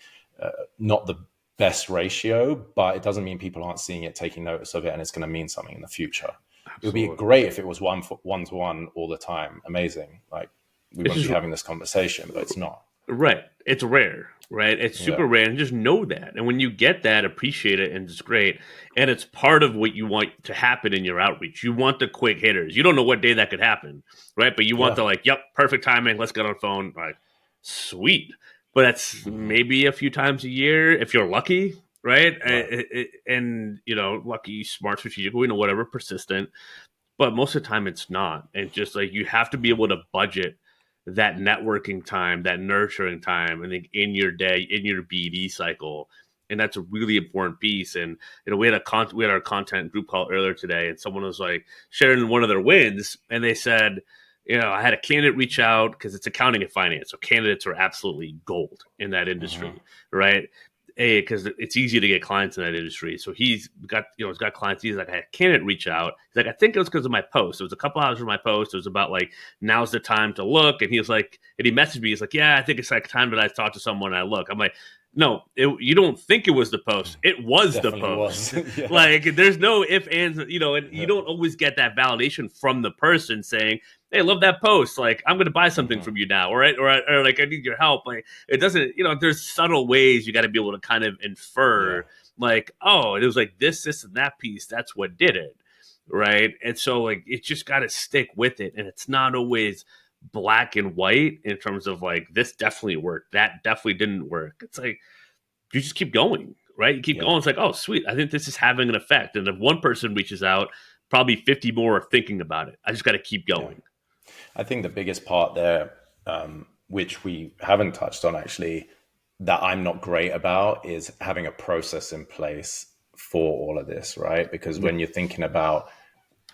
not the best ratio, but it doesn't mean people aren't seeing it, taking notice of it, and it's going to mean something in the future. Absolutely. It would be great if it was one-to-one all the time. Amazing. Like, we wouldn't be having this conversation, but it's not. Right. It's rare, right? It's super rare, and just know that. And when you get that, appreciate it, and it's great. And it's part of what you want to happen in your outreach. You want the quick hitters. You don't know what day that could happen, right? But you want the like, yep, perfect timing. Let's get on the phone. Like, sweet. But that's maybe a few times a year if you're lucky, right? And you know, lucky, smart, strategic, you know, whatever, persistent. But most of the time, it's not. And just like you have to be able to budget that networking time, that nurturing time, I think in your day, in your BD cycle. And that's a really important piece. And, you know, we had our content group call earlier today, and someone was like sharing one of their wins. And they said, you know, I had a candidate reach out because it's accounting and finance. So candidates are absolutely gold in that industry, right? Because it's easy to get clients in that industry. So he's got clients. He's like, I had a candidate reach out. He's like, I think it was because of my post. It was a couple hours from my post. It was about like, now's the time to look. And he was like, and he messaged me. He's like, yeah, I think it's like time that I talk to someone and I look. I'm like, no, you don't think it was the post. It was definitely the post. Like, there's no ifs, ands, you know, and you don't always get that validation from the person saying, hey, I love that post. Like, I'm going to buy something from you now. Or like, I need your help. Like, it doesn't, you know, there's subtle ways you got to be able to kind of infer, like, oh, it was like this, and that piece. That's what did it. Right. And so, like, it just got to stick with it. And it's not always black and white in terms of like, this definitely worked, that definitely didn't work. It's like, you just keep going, right? You keep going. It's like, oh, sweet, I think this is having an effect. And if one person reaches out, probably 50 more are thinking about it. I just got to keep going. I think the biggest part there, which we haven't touched on actually, that I'm not great about, is having a process in place for all of this, right? Because when you're thinking about,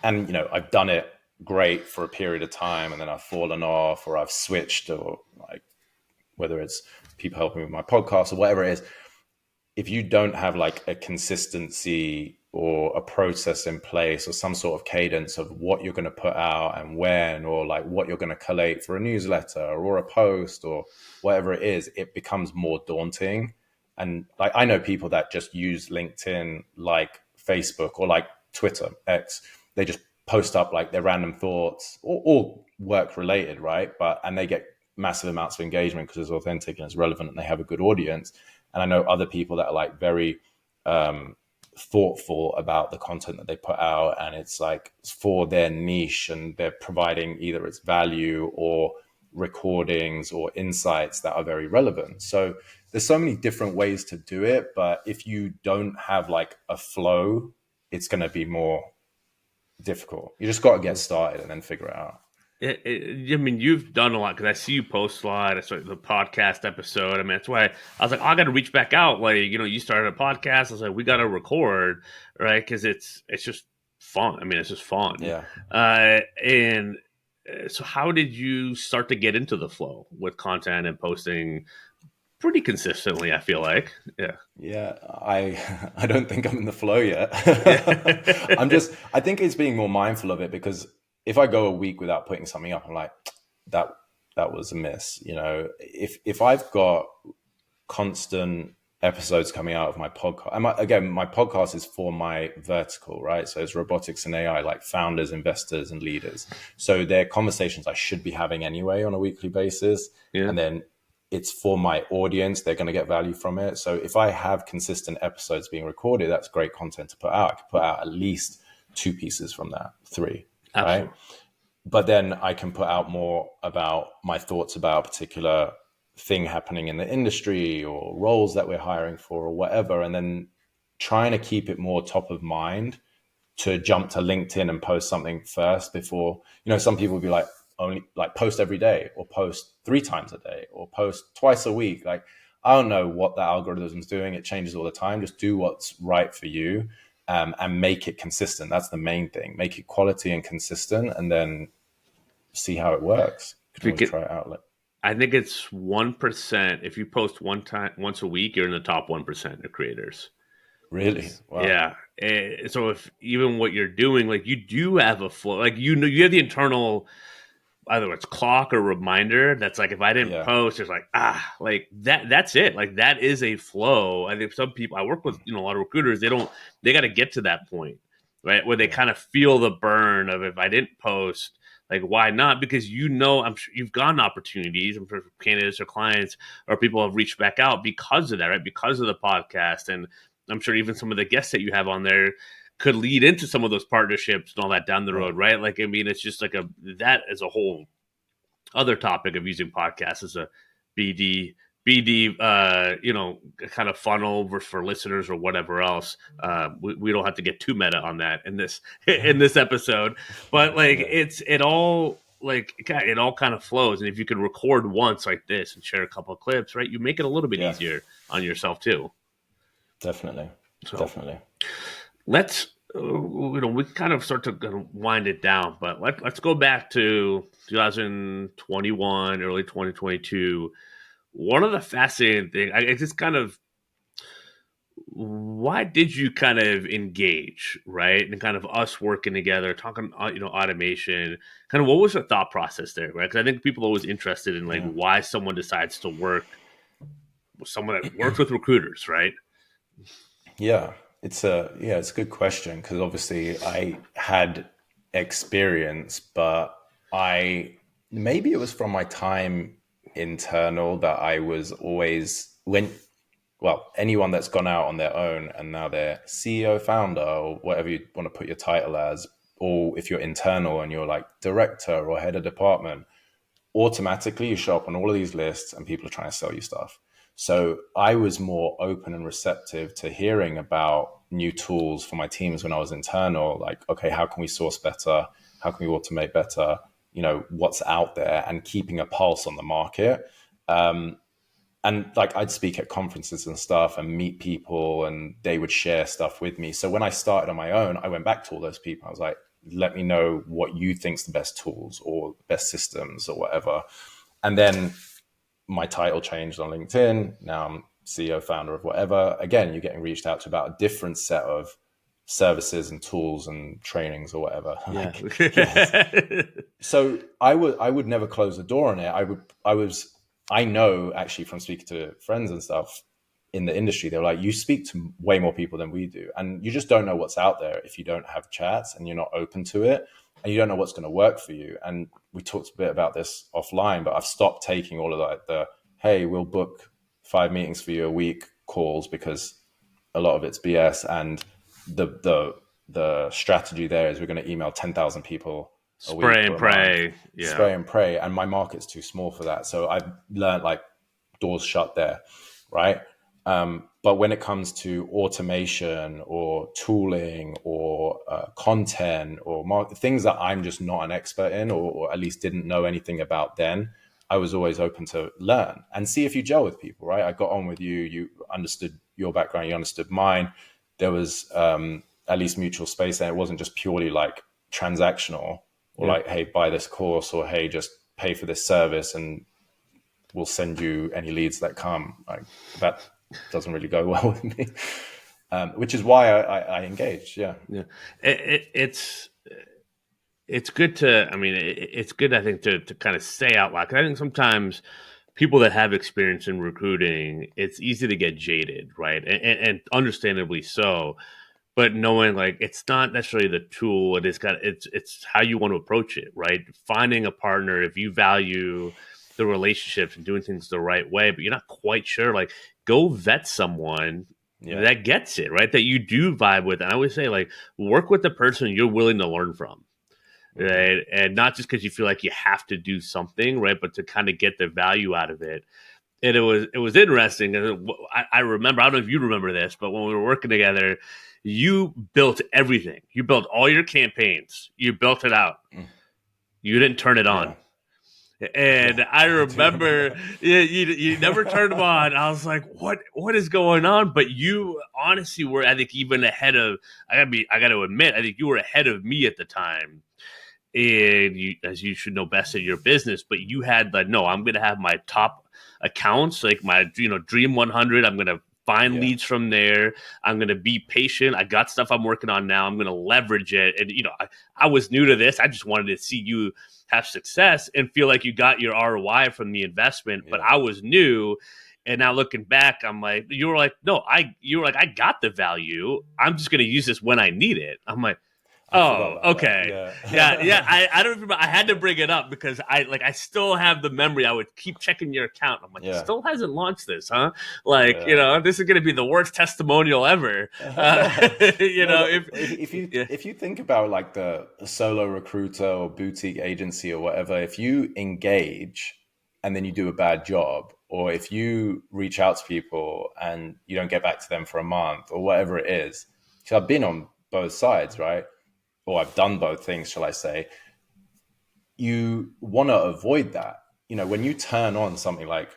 and you know, I've done it great for a period of time, and then I've fallen off, or I've switched, or like whether it's people helping me with my podcast or whatever it is. If you don't have like a consistency or a process in place, or some sort of cadence of what you're going to put out and when, or like what you're going to collate for a newsletter or a post or whatever it is, it becomes more daunting. And like, I know people that just use LinkedIn, like Facebook or like Twitter, X, they just post up like their random thoughts, all work related, right? And they get massive amounts of engagement because it's authentic and it's relevant and they have a good audience. And I know other people that are like very thoughtful about the content that they put out, and it's like for their niche, and they're providing either its value or recordings or insights that are very relevant. So there's so many different ways to do it, but if you don't have like a flow, it's going to be more difficult. You just got to get started and then figure it out. I mean, you've done a lot, because I see you post a lot. I started the podcast episode. I mean, that's why I was like, oh, I got to reach back out. Like, you know, you started a podcast. I was like, we got to record, right? Because it's just fun. I mean, it's just fun. Yeah. And so, how did you start to get into the flow with content and posting pretty consistently? I feel like, yeah. I don't think I'm in the flow yet. I think it's being more mindful of it, because if I go a week without putting something up, I'm like, that was a miss. You know, if I've got constant episodes coming out of my podcast, and my podcast is for my vertical, right? So it's robotics and AI, like founders, investors, and leaders. So they're conversations I should be having anyway on a weekly basis. Yeah. And then it's for my audience. They're going to get value from it. So if I have consistent episodes being recorded, that's great content to put out. I could put out at least 2 pieces from that, 3. Absolutely. Right. But then I can put out more about my thoughts about a particular thing happening in the industry or roles that we're hiring for or whatever. And then trying to keep it more top of mind to jump to LinkedIn and post something first before, you know, some people will be like, only like post every day or post 3 times a day or post twice a week. Like, I don't know what the algorithm's doing. It changes all the time. Just do what's right for you, and make it consistent. That's the main thing. Make it quality and consistent, and then see how it works. You can always try it out. Like, I think it's 1%. If you post once a week, you're in the top 1% of creators. really? Wow. Yeah. So if even what you're doing, like you do have a flow, like you have the internal, either it's clock or reminder. That's like if I didn't Yeah. post, it's like like that's it. Like that is a flow. I think some people I work with, a lot of recruiters, they got to get to that point, right, where they kind of feel the burn of if I didn't post. Like, why not? Because I'm sure you've gotten opportunities. I'm sure candidates or clients or people have reached back out because of that, right? Because of the podcast. And I'm sure even some of the guests that you have on there could lead into some of those partnerships and all that down the road, right? Like, I mean, it's just like that as a whole other topic of using podcasts as a BD, kind of funnel for listeners or whatever else. We don't have to get too meta on that in this episode, but like it all kind of flows. And if you can record once like this and share a couple of clips, right, you make it a little bit easier on yourself too. Definitely. So Definitely. let's we kind of start to wind it down, but let's go back to 2021, early 2022. One of the fascinating things, it's just kind of, why did you kind of engage, right? And kind of us working together, talking, automation, kind of what was the thought process there, right? Because I think people are always interested in like why someone decides to work with someone that works with recruiters, right? Yeah, it's a good question, because obviously I had experience, but maybe it was from my time internal that I was always anyone that's gone out on their own and now they're CEO, founder, or whatever you want to put your title as, or if you're internal and you're like director or head of department, automatically you show up on all of these lists and people are trying to sell you stuff. So I was more open and receptive to hearing about new tools for my teams when I was internal. Like, okay, how can we source better? How can we automate better? What's out there, and keeping a pulse on the market. And like, I'd speak at conferences and stuff and meet people, and they would share stuff with me. So when I started on my own, I went back to all those people. I was like, let me know what you think's the best tools or best systems or whatever. And then my title changed on LinkedIn. Now I'm CEO, founder of whatever. Again, you're getting reached out to about a different set of services and tools and trainings or whatever. Yeah. So I would never close the door on it. I know, actually, from speaking to friends and stuff in the industry, they're like, you speak to way more people than we do, and you just don't know what's out there if you don't have chats and you're not open to it, and you don't know what's going to work for you. And we talked a bit about this offline, but I've stopped taking all of that, hey, we'll book 5 meetings for you a week calls, because a lot of it's BS. And the strategy there is we're going to email 10,000 people a week. Spray and pray. Yeah. Spray and pray. And my market's too small for that. So I've learned, like, doors shut there. Right. But when it comes to automation or tooling or content or things that I'm just not an expert in, or at least didn't know anything about then, I was always open to learn and see if you gel with people, right? I got on with you. You understood your background. You understood mine. There was at least mutual space there. It wasn't just purely like transactional, or like, hey, buy this course, or hey, just pay for this service and we'll send you any leads that come. Like, that doesn't really go well with me, which is why I engaged. Yeah. It's good to, it's good, I think, to kind of say out loud. 'Cause I think sometimes people that have experience in recruiting, it's easy to get jaded, right? And understandably so. But knowing, like, it's not necessarily the tool, it's how you want to approach it, right? Finding a partner, if you value the relationships and doing things the right way, but you're not quite sure, like, go vet someone that gets it, right? That you do vibe with. And I always say, like, work with the person you're willing to learn from. Right. And not just because you feel like you have to do something, right, but to kind of get the value out of it. And it was interesting. I remember, I don't know if you remember this, but when we were working together, you built everything. You built all your campaigns. You built it out. You didn't turn it on. And Yeah, I I do remember remember that. you never turned them on. I was like, what is going on? But you honestly were, I think, even ahead of. I got to admit, I think you were ahead of me at the time. And you, as you should know best in your business, but you had like, no, I'm going to have my top accounts, like my Dream 100. I'm going to find Yeah, leads from there. I'm going to be patient. I got stuff I'm working on now. I'm going to leverage it. And I was new to this. I just wanted to see you have success and feel like you got your ROI from the investment. But yeah. I was new. And now looking back, I'm like, you were like, no, you were like, I got the value. I'm just going to use this when I need it. I'm like, I forgot oh, about that. okay. Yeah. Yeah. I don't remember. I had to bring it up because I still have the memory. I would keep checking your account. I'm like, he Yeah. still hasn't launched this, huh? Like, Yeah. this is going to be the worst testimonial ever. No, but If if you yeah, if you think about like the solo recruiter or boutique agency or whatever, if you engage and then you do a bad job, or if you reach out to people and you don't get back to them for a month or whatever it is, because I've been on both sides, right? Or I've done both things, shall I say? You want to avoid that. When you turn on something like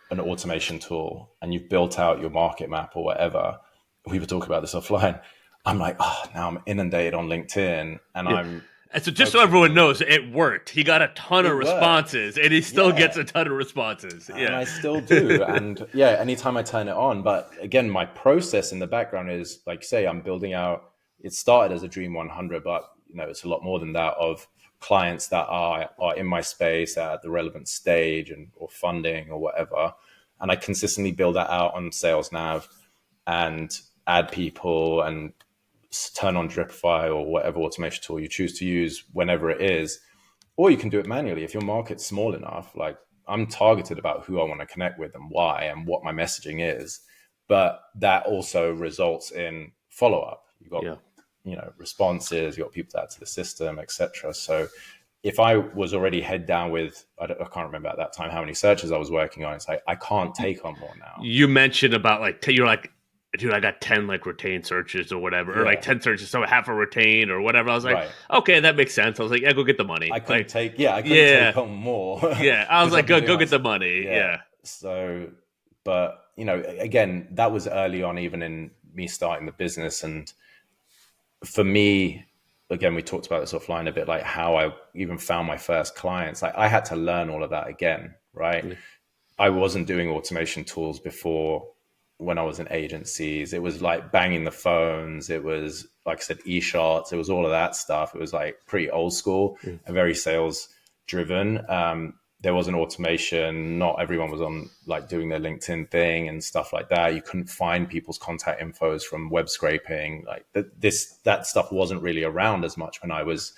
an automation tool and you've built out your market map or whatever, we were talking about this offline. I'm like, oh, now I'm inundated on LinkedIn and yeah. I'm And so just so focusing. everyone knows, it worked. He got a ton of It worked. responses, and he still gets Yeah. a ton of responses. And Yeah. I still do. And yeah, anytime I turn it on. But again, my process in the background is like, say, I'm building out, it started as a Dream 100, but it's a lot more than that, of clients that are in my space at the relevant stage and or funding or whatever. And I consistently build that out on Sales Nav and add people and turn on Dripify or whatever automation tool you choose to use whenever it is. Or you can do it manually. If your market's small enough, like I'm targeted about who I want to connect with and why and what my messaging is. But that also results in follow up. You've got, Yeah. responses, you've got people to add to the system, etc. So if I was already head down with, I can't remember at that time how many searches I was working on. It's like, I can't take on more now. You mentioned about like you're like, dude, I got 10 like retained searches or whatever, or like Yeah, 10 searches, so half a retained or whatever. I was like, right. okay, that makes sense. I was like, yeah, go get the money. Like, I couldn't yeah, take on more yeah. I was because like, I've been go doing get the money. yeah. Yeah, So, but again, that was early on, even in me starting the business. And for me, again, we talked about this offline a bit, like how I even found my first clients. Like I had to learn all of that again, right? yeah, I wasn't doing automation tools before when I was in agencies. It was like banging the phones. It was, like I said, e-shots. It was all of that stuff. It was like pretty old school yeah. and very sales driven. There was an automation. Not everyone was on like doing their LinkedIn thing and stuff like that. You couldn't find people's contact infos from web scraping. Like that stuff wasn't really around as much when I was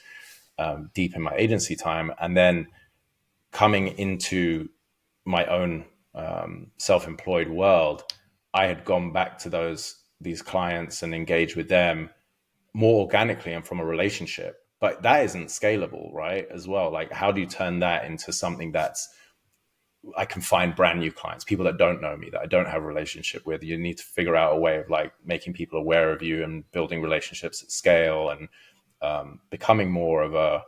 deep in my agency time. And then coming into my own self-employed world, I had gone back to these clients and engaged with them more organically and from a relationship. But that isn't scalable, right? As well, like how do you turn that into something that's I can find brand new clients, people that don't know me, that I don't have a relationship with. You need to figure out a way of like making people aware of you and building relationships at scale and becoming more of a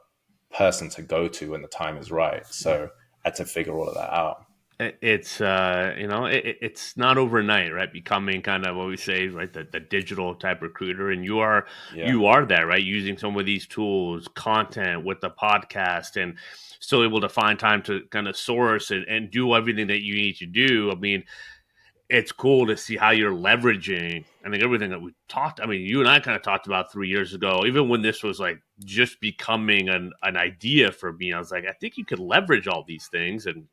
person to go to when the time is right. So I had to figure all of that out. It's it's not overnight, right? Becoming kind of what we say, right, the digital type recruiter, and Yeah. you are that, right? Using some of these tools, content with the podcast, and still able to find time to kind of source and do everything that you need to do. I mean, it's cool to see how you're leveraging. I think everything that we talked. I mean, you and I kind of talked about 3 years ago, even when this was like just becoming an idea for me. I was like, I think you could leverage all these things, and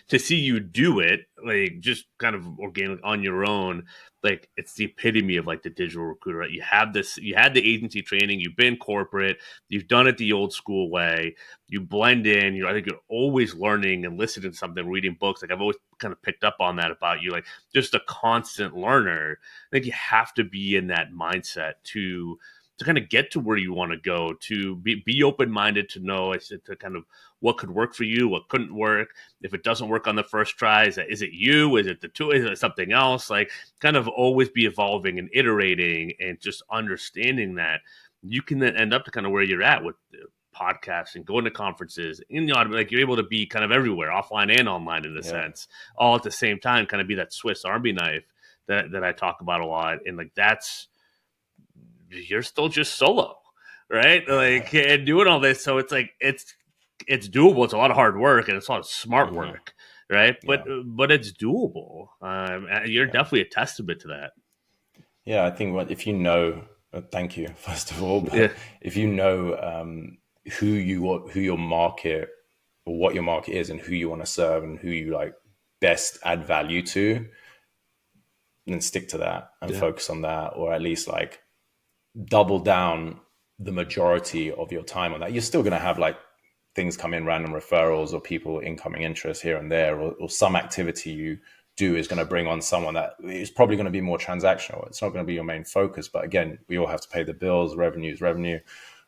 to see you do it like just kind of organic on your own, like it's the epitome of like the digital recruiter, right? You had the agency training, you've been corporate, you've done it the old school way, you blend in, I think you're always learning and listening to something, reading books. Like I've always kind of picked up on that about you, like just a constant learner. I think you have to be in that mindset to kind of get to where you want to go, to be open-minded, to know to kind of what could work for you, what couldn't work. If it doesn't work on the first try, is it you? Is it the two? Is it something else? Like kind of always be evolving and iterating and just understanding that you can then end up to kind of where you're at with podcasts and going to conferences. And, like you're able to be kind of everywhere, offline and online in a sense, all at the same time, kind of be that Swiss Army knife that I talk about a lot. And like you're still just solo, right? Like and doing all this. So it's like it's doable. It's a lot of hard work and it's a lot of smart work, right? But it's doable. You're definitely a testament to that. Yeah, I think if you know, thank you first of all, but if you know who your market or what your market is and who you want to serve and who you like best add value to, then stick to that and focus on that, or at least like double down the majority of your time on that. You're still going to have like things come in, random referrals or people incoming interest here and there, or some activity you do is going to bring on someone that is probably going to be more transactional. It's not going to be your main focus, but again, we all have to pay the bills. Revenue.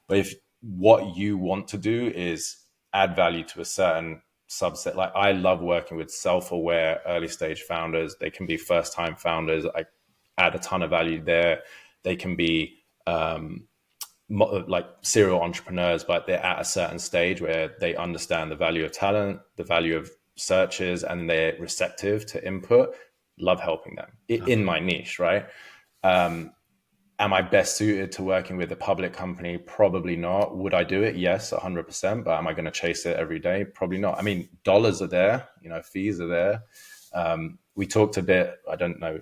But if what you want to do is add value to a certain subset, like I love working with self-aware early stage founders. They can be first-time founders. I add a ton of value there. They can be like serial entrepreneurs, but they're at a certain stage where they understand the value of talent, the value of searches, and they're receptive to input. Love helping them in my niche, right? Am I best suited to working with a public company? Probably not. Would I do it? Yes, 100%. But am I going to chase it every day? Probably not. I mean, dollars are there, fees are there. We talked a bit, I don't know,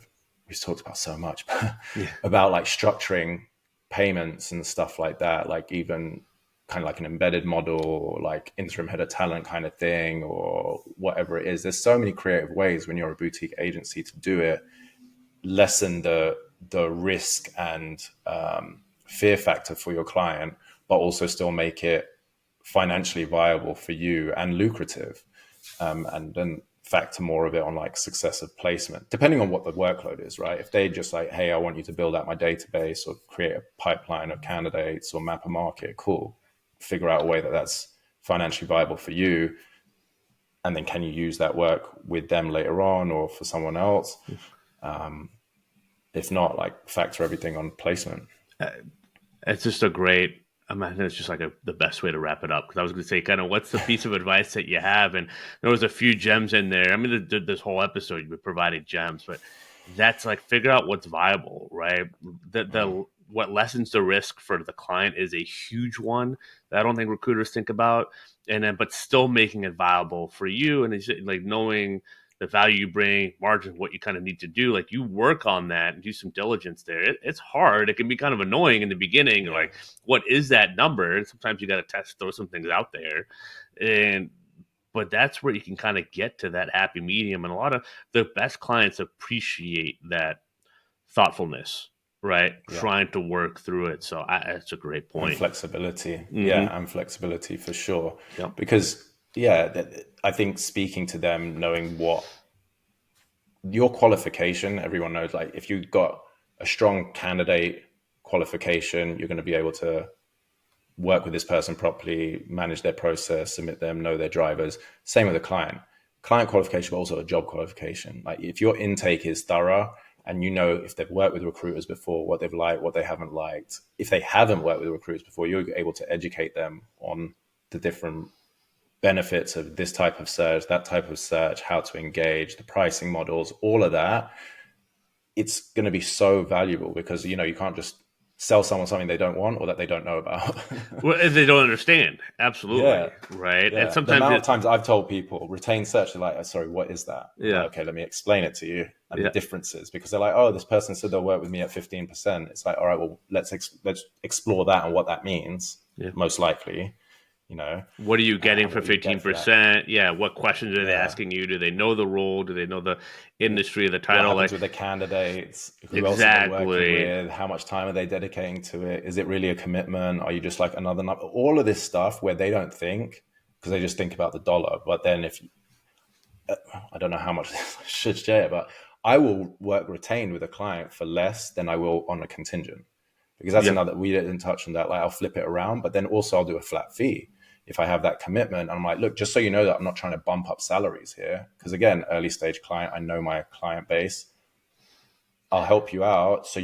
we've talked about so much, but about like structuring payments and stuff like that, like even kind of like an embedded model or like interim head of talent kind of thing or whatever it is. There's so many creative ways when you're a boutique agency to do it, lessen the risk and fear factor for your client, but also still make it financially viable for you and lucrative. And then factor more of it on like successive placement, depending on what the workload is, right? If they just like, hey, I want you to build out my database or create a pipeline of candidates or map a market, cool. Figure out a way that that's financially viable for you. And then can you use that work with them later on or for someone else? If not, like factor everything on placement. It's just a great, I think it's just like the best way to wrap it up. Because I was going to say, kind of, what's the piece of advice that you have? And there was a few gems in there. I mean, this whole episode you've been providing gems, but that's like figure out what's viable, right? What lessens the risk for the client is a huge one that I don't think recruiters think about. And then, but still making it viable for you, and it's like knowing the value you bring, margin, what you kind of need to do. Like you work on that and do some diligence there. It's hard. It can be kind of annoying in the beginning. Like, what is that number? And sometimes you got to throw some things out there. But that's where you can kind of get to that happy medium. And a lot of the best clients appreciate that thoughtfulness, right? Yeah. Trying to work through it. So that's a great point. And flexibility. Mm-hmm. Yeah, and flexibility for sure. Yep. Because, I think speaking to them, knowing what your qualification, everyone knows, like if you've got a strong candidate qualification, you're going to be able to work with this person properly, manage their process, submit them, know their drivers. Same with a client qualification, but also a job qualification. Like if your intake is thorough and you know if they've worked with recruiters before, what they've liked, what they haven't liked. If they haven't worked with recruiters before, you're able to educate them on the different benefits of this type of search, that type of search, how to engage, the pricing models, all of that. It's going to be so valuable because, you can't just sell someone something they don't want or that they don't know about. Well, they don't understand. Absolutely. Yeah. Right. Yeah. And sometimes the amount of times I've told people retain search, they're like, sorry, what is that? Yeah. Like, okay, let me explain it to you and the differences, because they're like, oh, this person said they'll work with me at 15%. It's like, all right, well, let's explore that and what that means. Yeah. Most likely. What are you getting for 15%? Yeah. What questions are they asking you? Do they know the role? Do they know the industry, the title? What happens with the candidates? Who else are they working with? How much time are they dedicating to it? Is it really a commitment? Are you just like another number? All of this stuff where they don't think, because they just think about the dollar. But then I don't know how much I should share, but I will work retained with a client for less than I will on a contingent. Because that's another, we didn't touch on that. Like I'll flip it around, but then also I'll do a flat fee if I have that commitment. I'm like, look, just so you know that I'm not trying to bump up salaries here. Because again, early stage client, I know my client base. I'll help you out. So,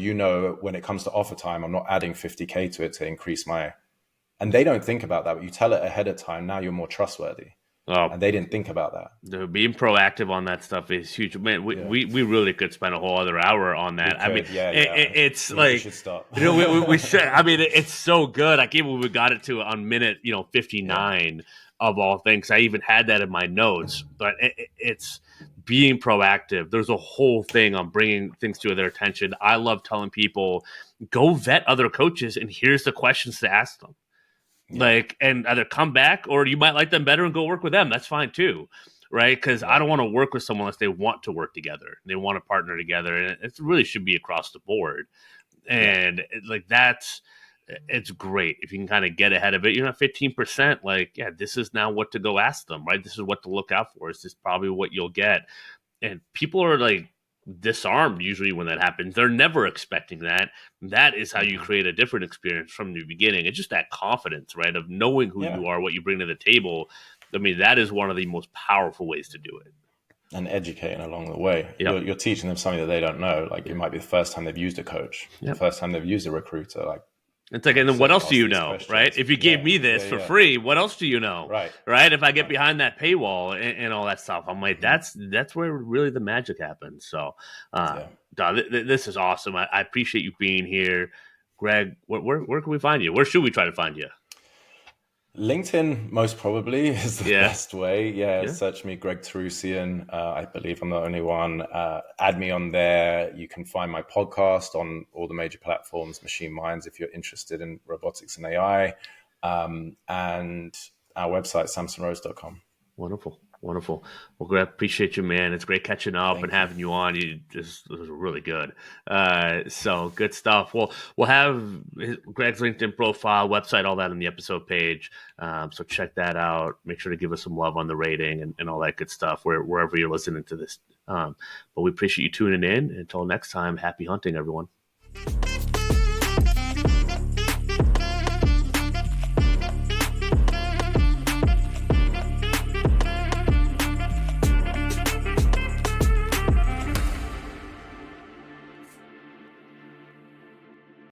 when it comes to offer time, I'm not adding 50K to it to increase my And they don't think about that, but you tell it ahead of time. Now you're more trustworthy. And they didn't think about that. Being proactive on that stuff is huge. Man, we really could spend a whole other hour on that. I mean, it's like, we should stop. We should. I mean, it's so good. I can't believe we got it to on minute 59 of all things. I even had that in my notes, but it's being proactive. There's a whole thing on bringing things to their attention. I love telling people, go vet other coaches, and here's the questions to ask them. Like, and either come back, or you might like them better and go work with them. That's fine too, right? Because I don't want to work with someone unless they want to work together. They want to partner together, and it really should be across the board. And it's great if you can kind of get ahead of it. 15%. Like, this is now what to go ask them, right? This is what to look out for. This is probably what you'll get. And people are like disarmed usually when that happens. They're never expecting that. That is how you create a different experience from the beginning. It's just that confidence, right, of knowing who you are, what you bring to the table. I mean, that is one of the most powerful ways to do it. And educating along the way. You're teaching them something that they don't know. Like, it might be the first time they've used a coach, the first time they've used a recruiter. Like, it's like, and then what else do you know, questions. Right? If you gave me this for free, what else do you know? Right? If I get behind that paywall and all that stuff, I'm like, that's where really the magic happens. So, this is awesome. I appreciate you being here. Greg, where can we find you? Where should we try to find you? LinkedIn, most probably, is the best way. Search me, Greg Toroosian. I believe I'm the only one. Add me on there. You can find my podcast on all the major platforms, Machine Minds, if you're interested in robotics and AI. And our website, samsonrose.com. Wonderful. Well, Greg, appreciate you, man. It's great catching up and having you on. This was really good. So good stuff. Well, we'll have Greg's LinkedIn profile, website, all that on the episode page. So check that out. Make sure to give us some love on the rating and all that good stuff wherever you're listening to this. But we appreciate you tuning in. Until next time, happy hunting, everyone.